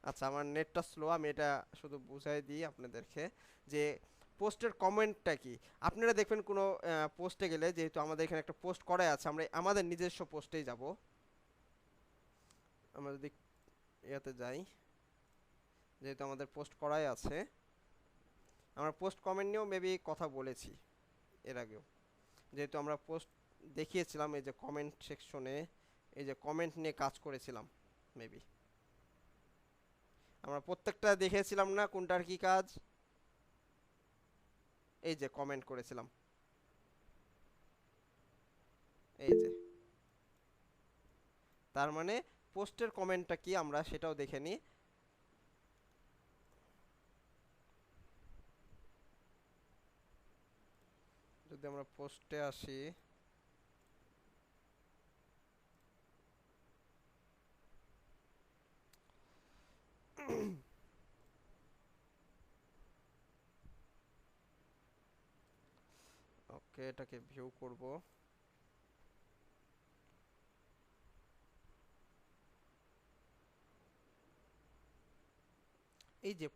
আচ্ছা, আমার নেটটা স্লো, আমি এটা শুধু বুঝাই দিই আপনাদেরকে যে পোস্টের কমেন্টটা কি। আপনারা দেখবেন কোনো পোস্টে গেলে, যেহেতু আমাদের এখানে একটা পোস্ট করা আছে, আমরা আমাদের নিজস্ব পোস্টেই যাব। আমরা যদি ইয়াতে যাই, যেহেতু আমাদের পোস্ট করাই আছে, আমরা পোস্ট কমেন্ট নিয়েও মেবি কথা বলেছি এর আগেও, যেহেতু আমরা পোস্ট দেখিয়েছিলাম এই যে কমেন্ট সেকশনে, এই যে কমেন্ট নিয়ে কাজ করেছিলাম মেবি। আমরা প্রত্যেকটা দেখেছিলাম না কোনটার কি কাজ, এই যে কমেন্ট করেছিলাম, এই যে। তার মানে পোস্টের কমেন্টটা কি আমরা সেটাও দেখে নিই। যদি আমরা পোস্টে আসি, ওকে এটাকে ভিউ করব। এই যে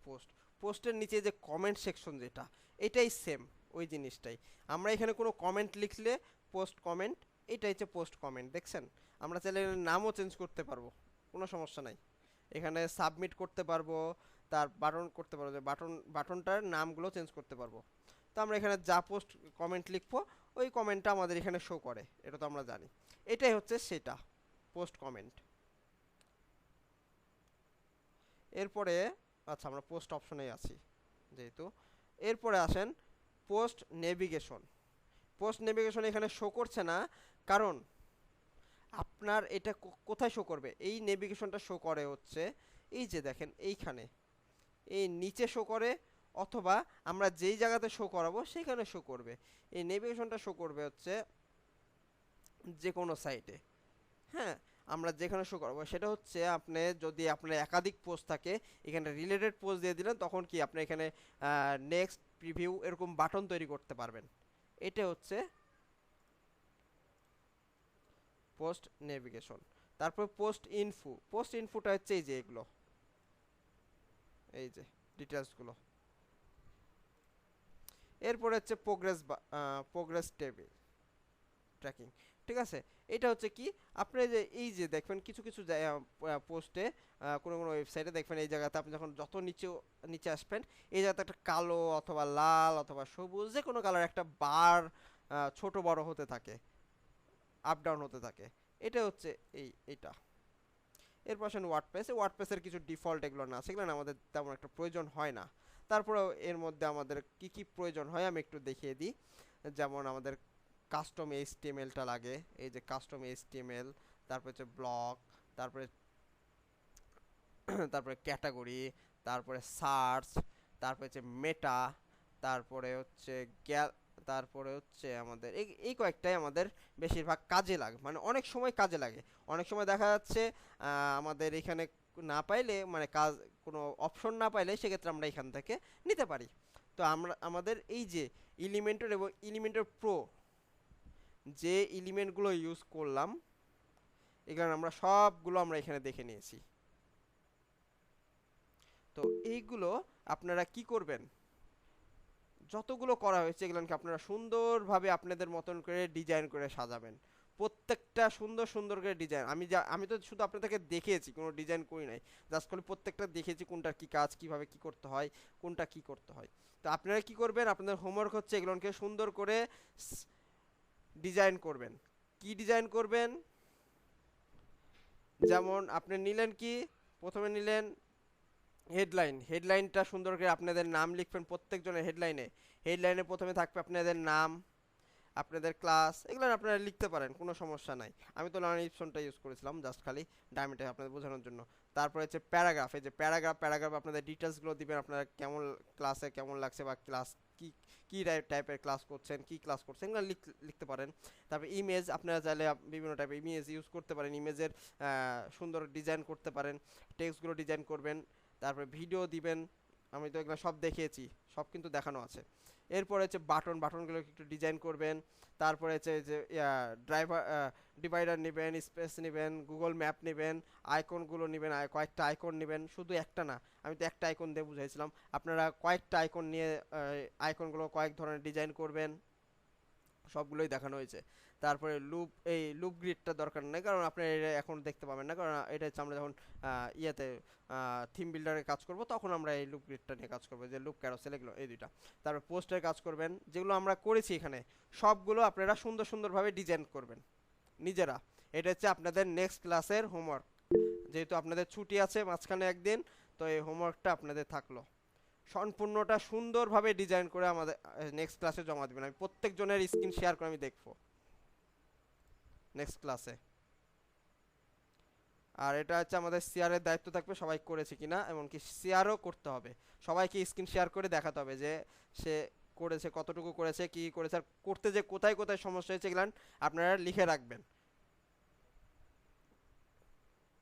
পোস্টের নিচে যে কমেন্ট সেকশন যেটা, এটাই সেম ওই জিনিসটাই। আমরা এখানে কোনো কমেন্ট লিখলে পোস্ট কমেন্ট, এটাই হচ্ছে পোস্ট কমেন্ট। দেখছেন, আমরা চাইলে এর নামও চেঞ্জ করতে পারবো, কোনো সমস্যা নাই। এখানে সাবমিট করতে পারবো, তার বাটন করতে পারবো, যে বাটনটার নামগুলো চেঞ্জ করতে পারবো। তো আমরা এখানে যা পোস্ট কমেন্ট লিখবো ওই কমেন্টটা আমাদের এখানে শো করে, এটা তো আমরা জানি। এটাই হচ্ছে সেটা পোস্ট কমেন্ট। এরপরে আচ্ছা, আমরা পোস্ট অপশনেই আছি যেহেতু। এরপরে আসেন পোস্ট নেভিগেশন। পোস্ট নেভিগেশন এখানে শো করছে না, কারণ আপনার এটা কোথায় শো করবে? এই নেভিগেশনটা শো করে হচ্ছে এই যে দেখেন এইখানে, এই নিচে শো করে, অথবা আমরা যেই জায়গাতে শো করাবো সেখানে শো করবে। এই নেভিগেশনটা শো করবে হচ্ছে যে কোনো সাইটে। হ্যাঁ, আমরা যেখানে শো করবো সেটা হচ্ছে, আপনি যদি আপনার একাধিক পোস্ট থাকে, এখানে রিলেটেড পোস্ট দিয়ে দিলেন, তখন কি আপনি এখানে নেক্সট, প্রিভিউ এরকম বাটন তৈরি করতে পারবেন। এটা হচ্ছে পোস্ট নেভিগেশন। তারপর পোস্ট ইনফোটা হচ্ছে এই যে এগুলো, এই যে ডিটেলসগুলো। এরপরে হচ্ছে প্রোগ্রেস টেবিল ট্র্যাকিং। ঠিক আছে, এটা হচ্ছে কি, আপনি যে এই যে দেখবেন কিছু কিছু পোস্টে, কোনো কোনো ওয়েবসাইটে দেখবেন এই জায়গাতে আপনি যখন যত নিচে আসবেন, এই জায়গাতে একটা কালো অথবা লাল অথবা সবুজ যে কোনো কালার একটা বার ছোট বড় হতে থাকে, আপ ডাউন হতে থাকে। এটা হচ্ছে এইটা। এরপর আসেন ওয়ার্ডপ্রেসের কিছু ডিফল্ট এগুলো না, সেগুলো না আমাদের তেমন একটা প্রয়োজন হয় না। তারপরেও এর মধ্যে আমাদের কি কি প্রয়োজন হয় আমি একটু দেখিয়ে দিই। যেমন আমাদের কাস্টম এইচটিএমএলটা লাগে, এই যে কাস্টম এইচটিএমএল, তারপর হচ্ছে ব্লক, তারপরে তারপরে ক্যাটাগরি, তারপরে সার্চ, তারপরে হচ্ছে মেটা, তারপরে হচ্ছে তারপরে হচ্ছে আমাদের এই কয়েকটাই আমাদের বেশিরভাগ কাজে লাগে, মানে অনেক সময় কাজে লাগে। অনেক সময় দেখা যাচ্ছে আমাদের এখানে না পাইলে মানে কাজ কোনো অপশন না পাইলে সেক্ষেত্রে আমরা এখান থেকে নিতে পারি। তো আমরা আমাদের এই যে এলিমেন্টর এবং এলিমেন্টর প্রো যে এলিমেন্টগুলো ইউজ করলাম এগুলো আমরা সবগুলো আমরা এখানে দেখে নিয়েছি। তো এইগুলো আপনারা কি করবেন, যতগুলো করা হয়েছে এগুলোকে আপনারা সুন্দরভাবে আপনাদের মতন করে ডিজাইন করে সাজাবেন। প্রত্যেকটা সুন্দর সুন্দর করে ডিজাইন, আমি তো শুধু আপনাদেরকে দেখিয়েছি, কোনো ডিজাইন করি নাই, জাস্ট খালি প্রত্যেকটা দেখিয়েছি কোনটার কি কাজ, কিভাবে কি করতে হয়, কোনটা কি করতে হয়। তো আপনারা কি করবেন, আপনাদের হোমওয়ার্ক হচ্ছে এগুলোকে সুন্দর করে ডিজাইন করবেন। কি ডিজাইন করবেন, যেমন আপনি নিলেন কি, প্রথমে নিলেন হেডলাইনটা সুন্দর করে আপনাদের নাম লিখবেন প্রত্যেকজনের হেডলাইনে প্রথমে থাকবে আপনাদের নাম, আপনাদের ক্লাস, এগুলো আপনারা লিখতে পারেন, কোনো সমস্যা নাই। আমি তো লার্ন ইপসনটা ইউজ করেছিলাম জাস্ট খালি ডায়মন্ডে আপনাদের বোঝানোর জন্য। তারপরে হচ্ছে প্যারাগ্রাফ, এই যে প্যারাগ্রাফ আপনাদের ডিটেলসগুলো দিবেন, আপনারা কেমন ক্লাসে কেমন লাগছে বা ক্লাস কি কি টাইপের ক্লাস করছেন, কি ক্লাস করছেন, এগুলো লিখতে পারেন। তারপরে ইমেজ, আপনারা চাইলে বিভিন্ন টাইপের ইমেজ ইউজ করতে পারেন, ইমেজের সুন্দর ডিজাইন করতে পারেন, টেক্সটগুলো ডিজাইন করবেন। তারপরে ভিডিও দিবেন, আমি তো এগুলো সব দেখিয়েছি, সব কিন্তু দেখানো আছে। এরপরে হচ্ছে বাটনগুলো একটু ডিজাইন করবেন। তারপরে হচ্ছে যে ডিভাইডার নেবেন, স্পেস নেবেন, গুগল ম্যাপ নেবেন, আইকনগুলো নেবেন, কয়েকটা আইকন নেবেন, শুধু একটা না, আমি তো একটা আইকন দিয়ে বুঝাইছিলাম, আপনারা কয়েকটা আইকন নিয়ে আইকনগুলো কয়েক ধরনের ডিজাইন করবেন, সবগুলোই দেখানো হয়েছে। তারপরে লুপ গ্রিডটা দরকার নেই, কারণ আপনি এটা এখন দেখতে পাবেন না, কারণ এটা হচ্ছে আমরা যখন ইয়েতে থিম বিল্ডারে কাজ করব তখন আমরা এই লুপ গ্রিডটা নিয়ে কাজ করবো, যে লুপ ক্যারোসেল এগুলো, এই দুইটা। তারপর পোস্টের কাজ করবেন, যেগুলো আমরা করেছি এখানে সবগুলো আপনারা সুন্দর সুন্দরভাবে ডিজাইন করবেন নিজেরা। এটা হচ্ছে আপনাদের নেক্সট ক্লাসের হোমওয়ার্ক, যেহেতু আপনাদের ছুটি আছে মাঝখানে একদিন, তো এই হোমওয়ার্কটা আপনাদের থাকলো। সম্পূর্ণটা সুন্দরভাবে ডিজাইন করে আমাদের নেক্সট ক্লাসে জমা দেবেন। আমি প্রত্যেকজনের স্ক্রিন শেয়ার করে আমি দেখবো নেক্সট ক্লাসে। আর এটা হচ্ছে আমাদের শেয়ারের দায়িত্ব থাকবে সবাই করেছে কিনা, এমনকি শেয়ারও করতে হবে, সবাইকে স্ক্রিন শেয়ার করে দেখাতে হবে যে সে করেছে, কতটুকু করেছে, কি করেছে, আর করতে যে কোথায় কোথায় সমস্যা হয়েছে এগুলো আপনারা লিখে রাখবেন।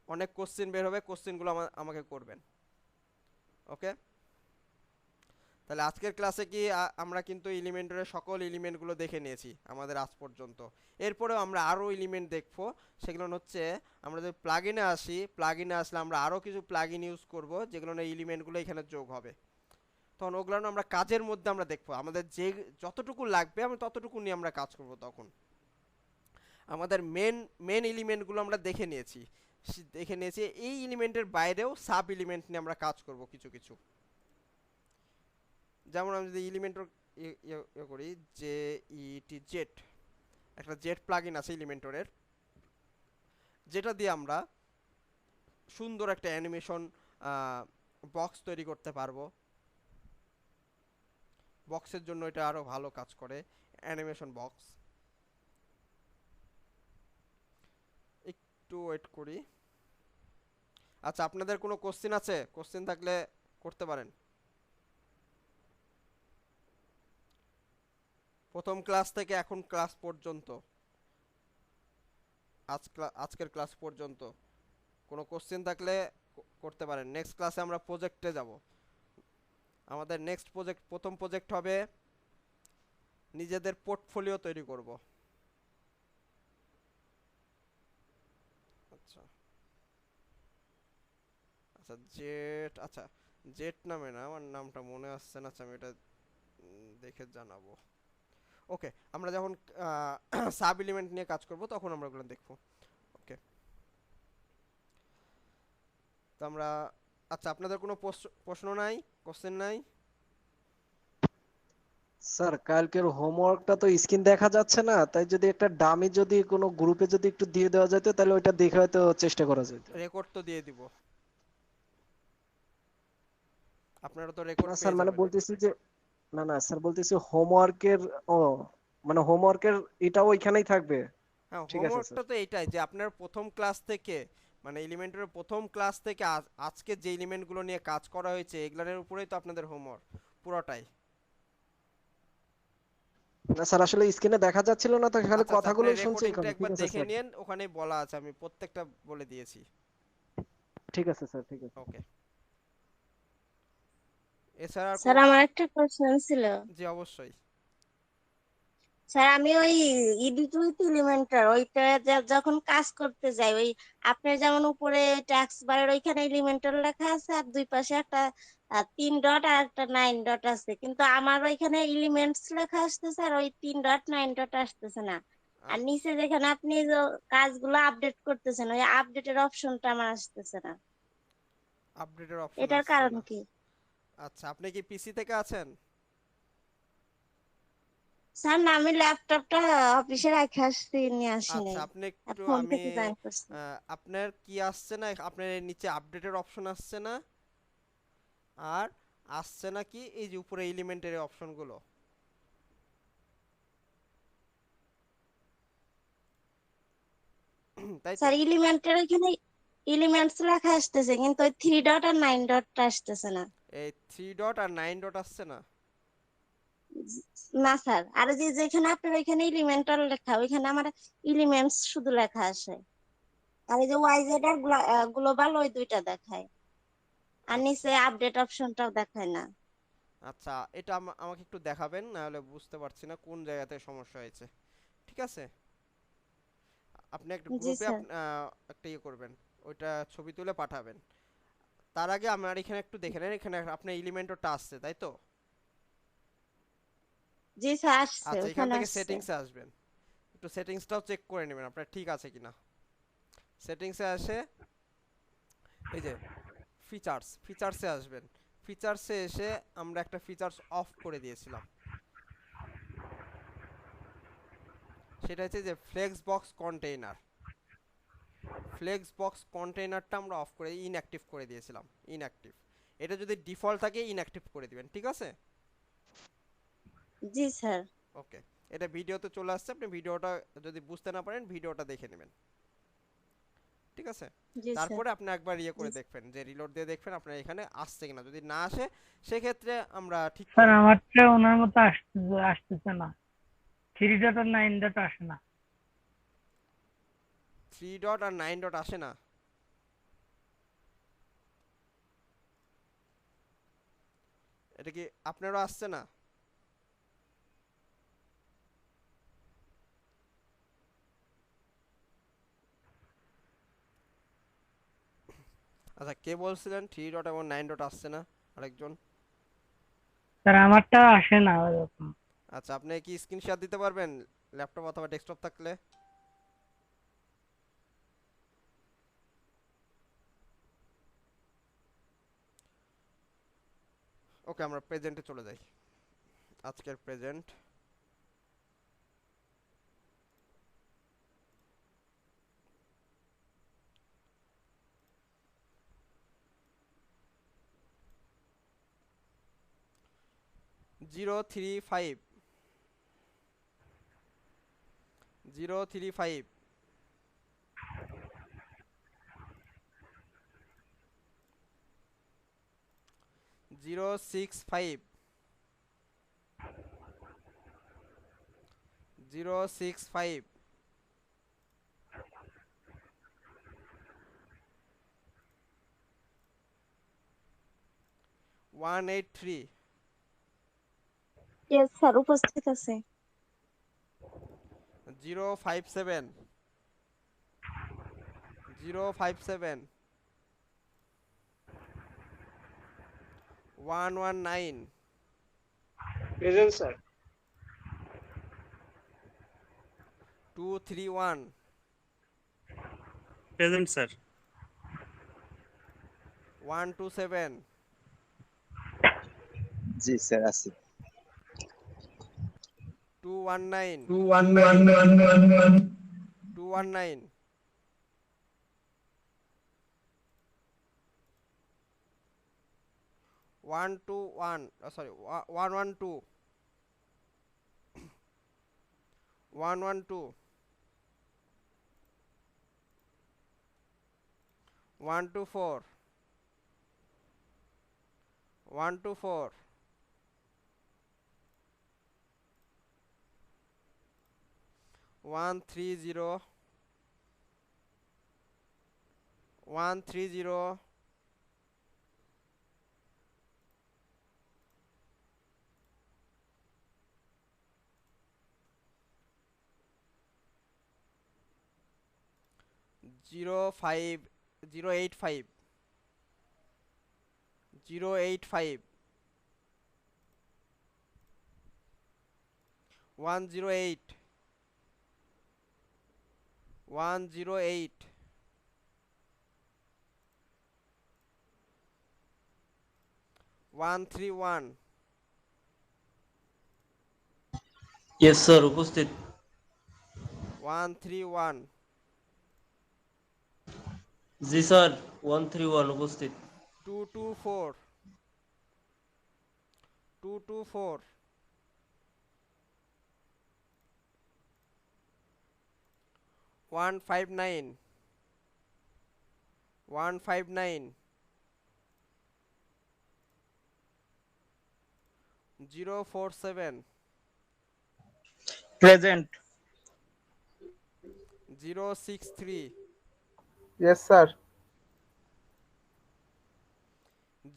অনেক কোশ্চেন বের হবে, কোশ্চেনগুলো আমাকে করবেন। ওকে, তাহলে আজকের ক্লাসে কি আমরা কিন্তু এলিমেন্টরের সকল এলিমেন্টগুলো দেখে নিয়েছি আমাদের আজ পর্যন্ত। এরপরেও আমরা আরও এলিমেন্ট দেখবো, সেগুলো হচ্ছে আমরা যদি প্লাগইনে আসলে আমরা আরও কিছু প্লাগইন ইউজ করব, যেগুলো এলিমেন্টগুলো এখানে যোগ হবে, তখন ওগুলো আমরা কাজের মধ্যে আমরা দেখবো, আমাদের যে যতটুকু লাগবে আমরা ততটুকু নিয়ে আমরা কাজ করব। তখন আমাদের মেন এলিমেন্টগুলো আমরা দেখে নিয়েছি, এই এলিমেন্টের বাইরেও সাব এলিমেন্ট নিয়ে আমরা কাজ করব কিছু কিছু। যেমন আমি যদি এলিমেন্টর করি, জেট, একটা জেট প্লাগইন আছে এলিমেন্টরের, যেটা দিয়ে আমরা সুন্দর একটা অ্যানিমেশন বক্স তৈরি করতে পারবো। বক্সের জন্য এটা আরো ভালো কাজ করে, অ্যানিমেশন বক্স। একটু ওয়েট করি। আচ্ছা, আপনাদের কোনো কোশ্চেন আছে? কোশ্চেন থাকলে করতে পারেন। প্রথম ক্লাস থেকে এখন ক্লাস পর্যন্ত, আজকের ক্লাস পর্যন্ত কোনো কোশ্চেন থাকলে করতে পারেন। নেক্সট ক্লাসে আমরা প্রজেক্টে যাব। আমাদের নেক্সট প্রথম প্রজেক্ট হবে নিজেদের পোর্টফোলিও তৈরি করব। আচ্ছা জেট নামে না, আমার নামটা মনে আসছে না, আমি এটা দেখে জানাবো। ওকে, আমরা যখন সাব এলিমেন্ট নিয়ে কাজ করব তখন আমরা ওগুলো দেখব। ওকে, তো আমরা, আচ্ছা, আপনাদের কোনো প্রশ্ন নাই, কোশ্চেন নাই? স্যার কালকের হোমওয়ার্কটা তো স্ক্রিন দেখা যাচ্ছে না, তাই যদি একটা ডামি যদি কোনো গ্রুপে যদি একটু দিয়ে দেওয়া যেত তাহলে ওইটা দেখে হয়তো চেষ্টা করা যেত। রেকর্ড তো দিয়ে দিব, আপনারা তো রেকর্ড না পেয়ে স্যার, মানে যাবেন। বলতেছি যে না স্যার, বলতেছি হোমওয়ার্কের, মানে হোমওয়ার্কের এটাও ওইখানেই থাকবে। হ্যাঁ, ঠিক আছে স্যার। হোমওয়ার্কটা তো এইটাই যে আপনার প্রথম ক্লাস থেকে, মানে এলিমেন্টের প্রথম ক্লাস থেকে আজকে যে এলিমেন্টগুলো নিয়ে কাজ করা হয়েছে এগুলোর উপরেই তো আপনাদের হোমওয়ার্ক পুরোটাই। না স্যার, আসলে স্ক্রিনে দেখা যাচ্ছিল না তো, খালি আচ্ছা, কথাগুলোই শুনছি রেকর্ডিংটা এখানে। ঠিক একবার আছে দেখে স্যার। নিন, ওখানেই বলা আছে, আমি প্রত্যেকটা বলে দিয়েছি। ঠিক আছে স্যার, ঠিক আছে। ওকে, এছাড়া আর স্যার আমার একটা কোশ্চেন ছিল। জি অবশ্যই। স্যার আমি ওই ইডিট উইথ এলিমেন্টর ওইটা যখন কাজ করতে যাই, ওই আপনার যেমন উপরে ট্যাক্স বারের ওইখানে এলিমেন্টর লেখা আছে আর দুই পাশে একটা 3 ডট আর একটা 9 ডট আছে, কিন্তু আমার ওইখানে এলিমেন্টস লেখা আসতেছে আর ওই 3 ডট 9 ডট আসতেছে না। আর আচ্ছা, নিচে যেখানে আপনি যে কাজগুলো আপডেট করতেছেন ওই আপডেটের অপশনটা আমার আসতেছে না, আপডেটের অপশন এটার আসছে কারণ না। কি? আচ্ছা, আপনি কি পিসি থেকে আছেন? স্যার না, আমি ল্যাপটপটা অফিসে রেখে আসছি, নিয়ে আসি আচ্ছা, নাই, আপনি আর একটু ফোন আমি থেকে জয়েন করছি। আপনার কি আসছে না, আপনার এই নিচে আপডেটের অপশন আসছে না, আর আসছে না কি এই যে উপরে এলিমেন্টের অপশনগুলো, তাই তো? স্যার এলিমেন্টের ওইখানে এলিমেন্টস লেখা আসতেছে কিন্তু ওই 3 ডট আর 9 ডটটা আসতেছে না। এই 3 ডট আর 9 ডট আসছে না। না স্যার, আর যে যেখানে আপনার ওইখানে এলিমেন্টাল লেখা ওইখানে আমার এলিমেন্টস শুধু লেখা আসে, আর এই যে ওয়াইজেড আর গ্লোবাল ওই দুইটা দেখায়, আর আচ্ছা নিচে আপডেট অপশনটাও দেখায় না। আচ্ছা, এটা আমাকে একটু দেখাবেন, না হলে বুঝতে পারছি না কোন জায়গাতে সমস্যা হয়েছে। ঠিক আছে, আপনি একটা জি গ্রুপে স্যার। একটা ইয়ে করবেন, ওইটা ছবি তুলে পাঠাবেন। তার আগে আমার এখানে একটু দেখে নেন, এখানে আপনার এলিমেন্টরটা আসছে তাই তো? জি স্যার, আসছে, আচ্ছা, এখান ওখানে থেকে আসছে। সেটিংসে আসবেন, একটু সেটিংসটাও চেক করে নেবেন আপনার ঠিক আছে কিনা। সেটিংসে আসে এই যে ফিচার্সে আসবেন। ফিচার্সে এসে আমরা একটা ফিচার্স অফ করে দিয়েছিলাম, সেটা হচ্ছে যে ফ্লেক্স বক্স কন্টেইনারটা আমরা অফ করে ইনঅ্যাক্টিভ করে দিয়েছিলাম, ইনঅ্যাক্টিভ। এটা যদি ডিফল্ট থাকে ইনঅ্যাক্টিভ করে দিবেন, ঠিক আছে? জি স্যার। ওকে, এটা ভিডিওতে চলে আসছে, আপনি ভিডিওটা যদি বুঝতে না পারেন ভিডিওটা দেখে নেবেন, ঠিক আছে? জি স্যার। তারপরে আপনি একবার ইয়ে জি করে দেখবেন, যে রিলোড দিয়ে দেখবেন আপনার এখানে আসছে কিনা। যদি না আসে সেক্ষেত্রে আমরা ঠিক স্যার করে দেব। আমারটা ওনার মতো আসতেছে না, 3 ডট আর 9 ডট আসে না। 3 ডট আর 9 ডট আসে না? এটা কি আপনারও আসছে না? আচ্ছা, কে বলছিলেন 3 ডট এবং 9 ডট আসছে না? আরেকজন। স্যার আমারটা আসে না ওরকম। আচ্ছা, আপনি কি স্ক্রিনশট দিতে পারবেন ল্যাপটপ অথবা ডেস্কটপ থাকলে? ওকে, আমরা প্রেজেন্টে চলে যাই, আজকের present. Zero three five 035 065 065 183 yes sir, উপস্থিত আছে। 057 057 119 প্রেজেন্ট স্যার। 231 present sir. 127 জি স্যার, আছি। 219 219 121 sorry 112 112 124 124 130 130 05 085 085 108 108 131 ইয়েস স্যার উপস্থিত। 131 জি স্যার 131 উপস্থিত। 224 224 159 159 047 present. 063 yes sir.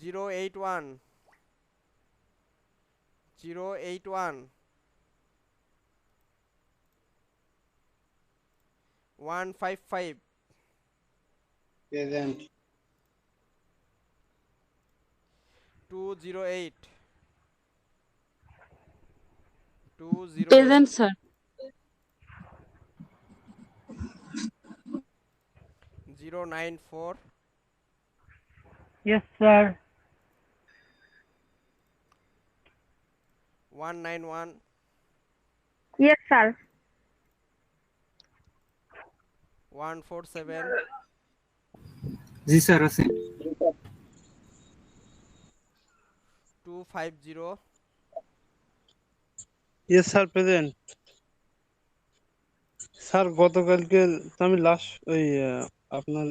081 081 155 present. 208 208 present sir. 094 yes sir, 191 yes sir, 147 জি স্যার আছে। 250 ইয়েস স্যার প্রেজেন্ট। স্যার গতকালকে তো আমি লাস্ট ওই আপনার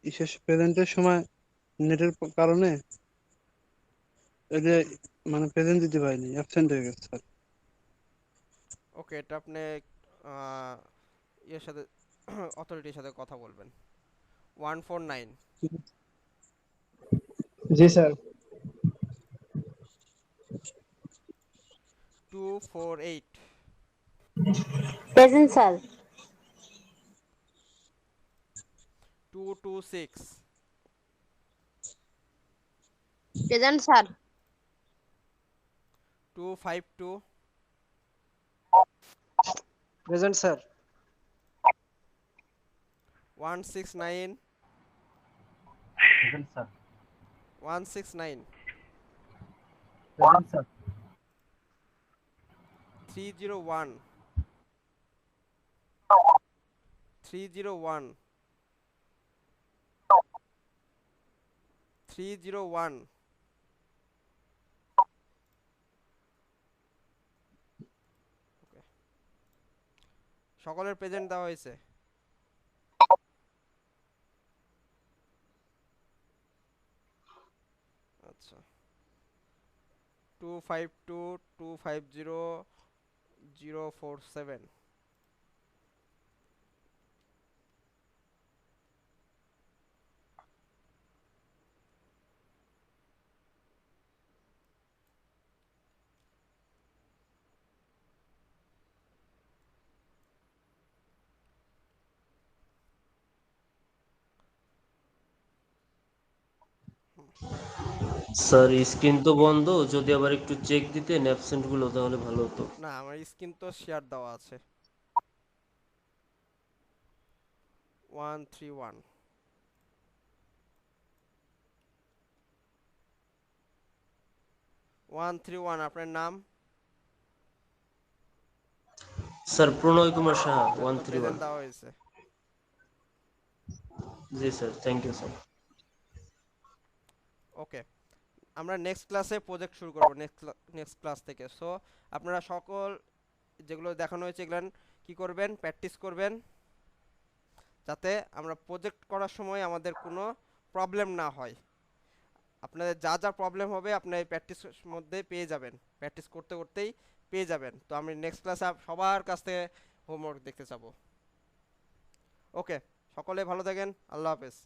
বিশেষ প্রেজেন্টের সময় নেটের কারণে এই যে মানে প্রেজেন্ট দিতে পারিনি, অ্যাবসেন্ট হয়ে গেছে স্যার। ওকে, এটা আপনি ইয়ের সাথে অথরিটির সাথে কথা বলবেন। 149 জি sir. 248 present sir. 226 present sir. 252 present sir. 169 present sir. 169 present sir. 301 301 301 okay, সকলের প্রেজেন্ট দেওয়া হয়েছে। আচ্ছা, 252 250 047 স্যার স্ক্রিন তো বন্ধ, যদি আবার একটু চেক দিতেন অ্যাবসেন্ট গুলো তাহলে ভালো হতো। না, আমার স্ক্রিন তো শেয়ার দেওয়া আছে। 131 131 আপনার নাম? স্যার প্রণয় কুমার সাহা আপনার তো প্রেজেন্ট 131। দেওয়া হয়েছে। জি স্যার, থ্যাংক ইউ স্যার। ওকে, আমরা নেক্সট ক্লাসে প্রজেক্ট শুরু করব, নেক্সট ক্লাস থেকে। সো আপনারা সকল যেগুলো দেখানো হয়েছে এগুলো কি করবেন, প্র্যাকটিস করবেন, যাতে আমরা প্রজেক্ট করার সময় আমাদের কোনো প্রবলেম না হয়। আপনাদের যা যা প্রবলেম হবে আপনার এই প্র্যাকটিসের মধ্যে পেয়ে যাবেন, প্র্যাকটিস করতে করতেই পেয়ে যাবেন। তো আমি নেক্সট ক্লাসে সবার কাছ থেকে হোমওয়ার্ক দেখতে চাবো। ওকে, সকলে ভালো থাকেন, আল্লাহ হাফেজ।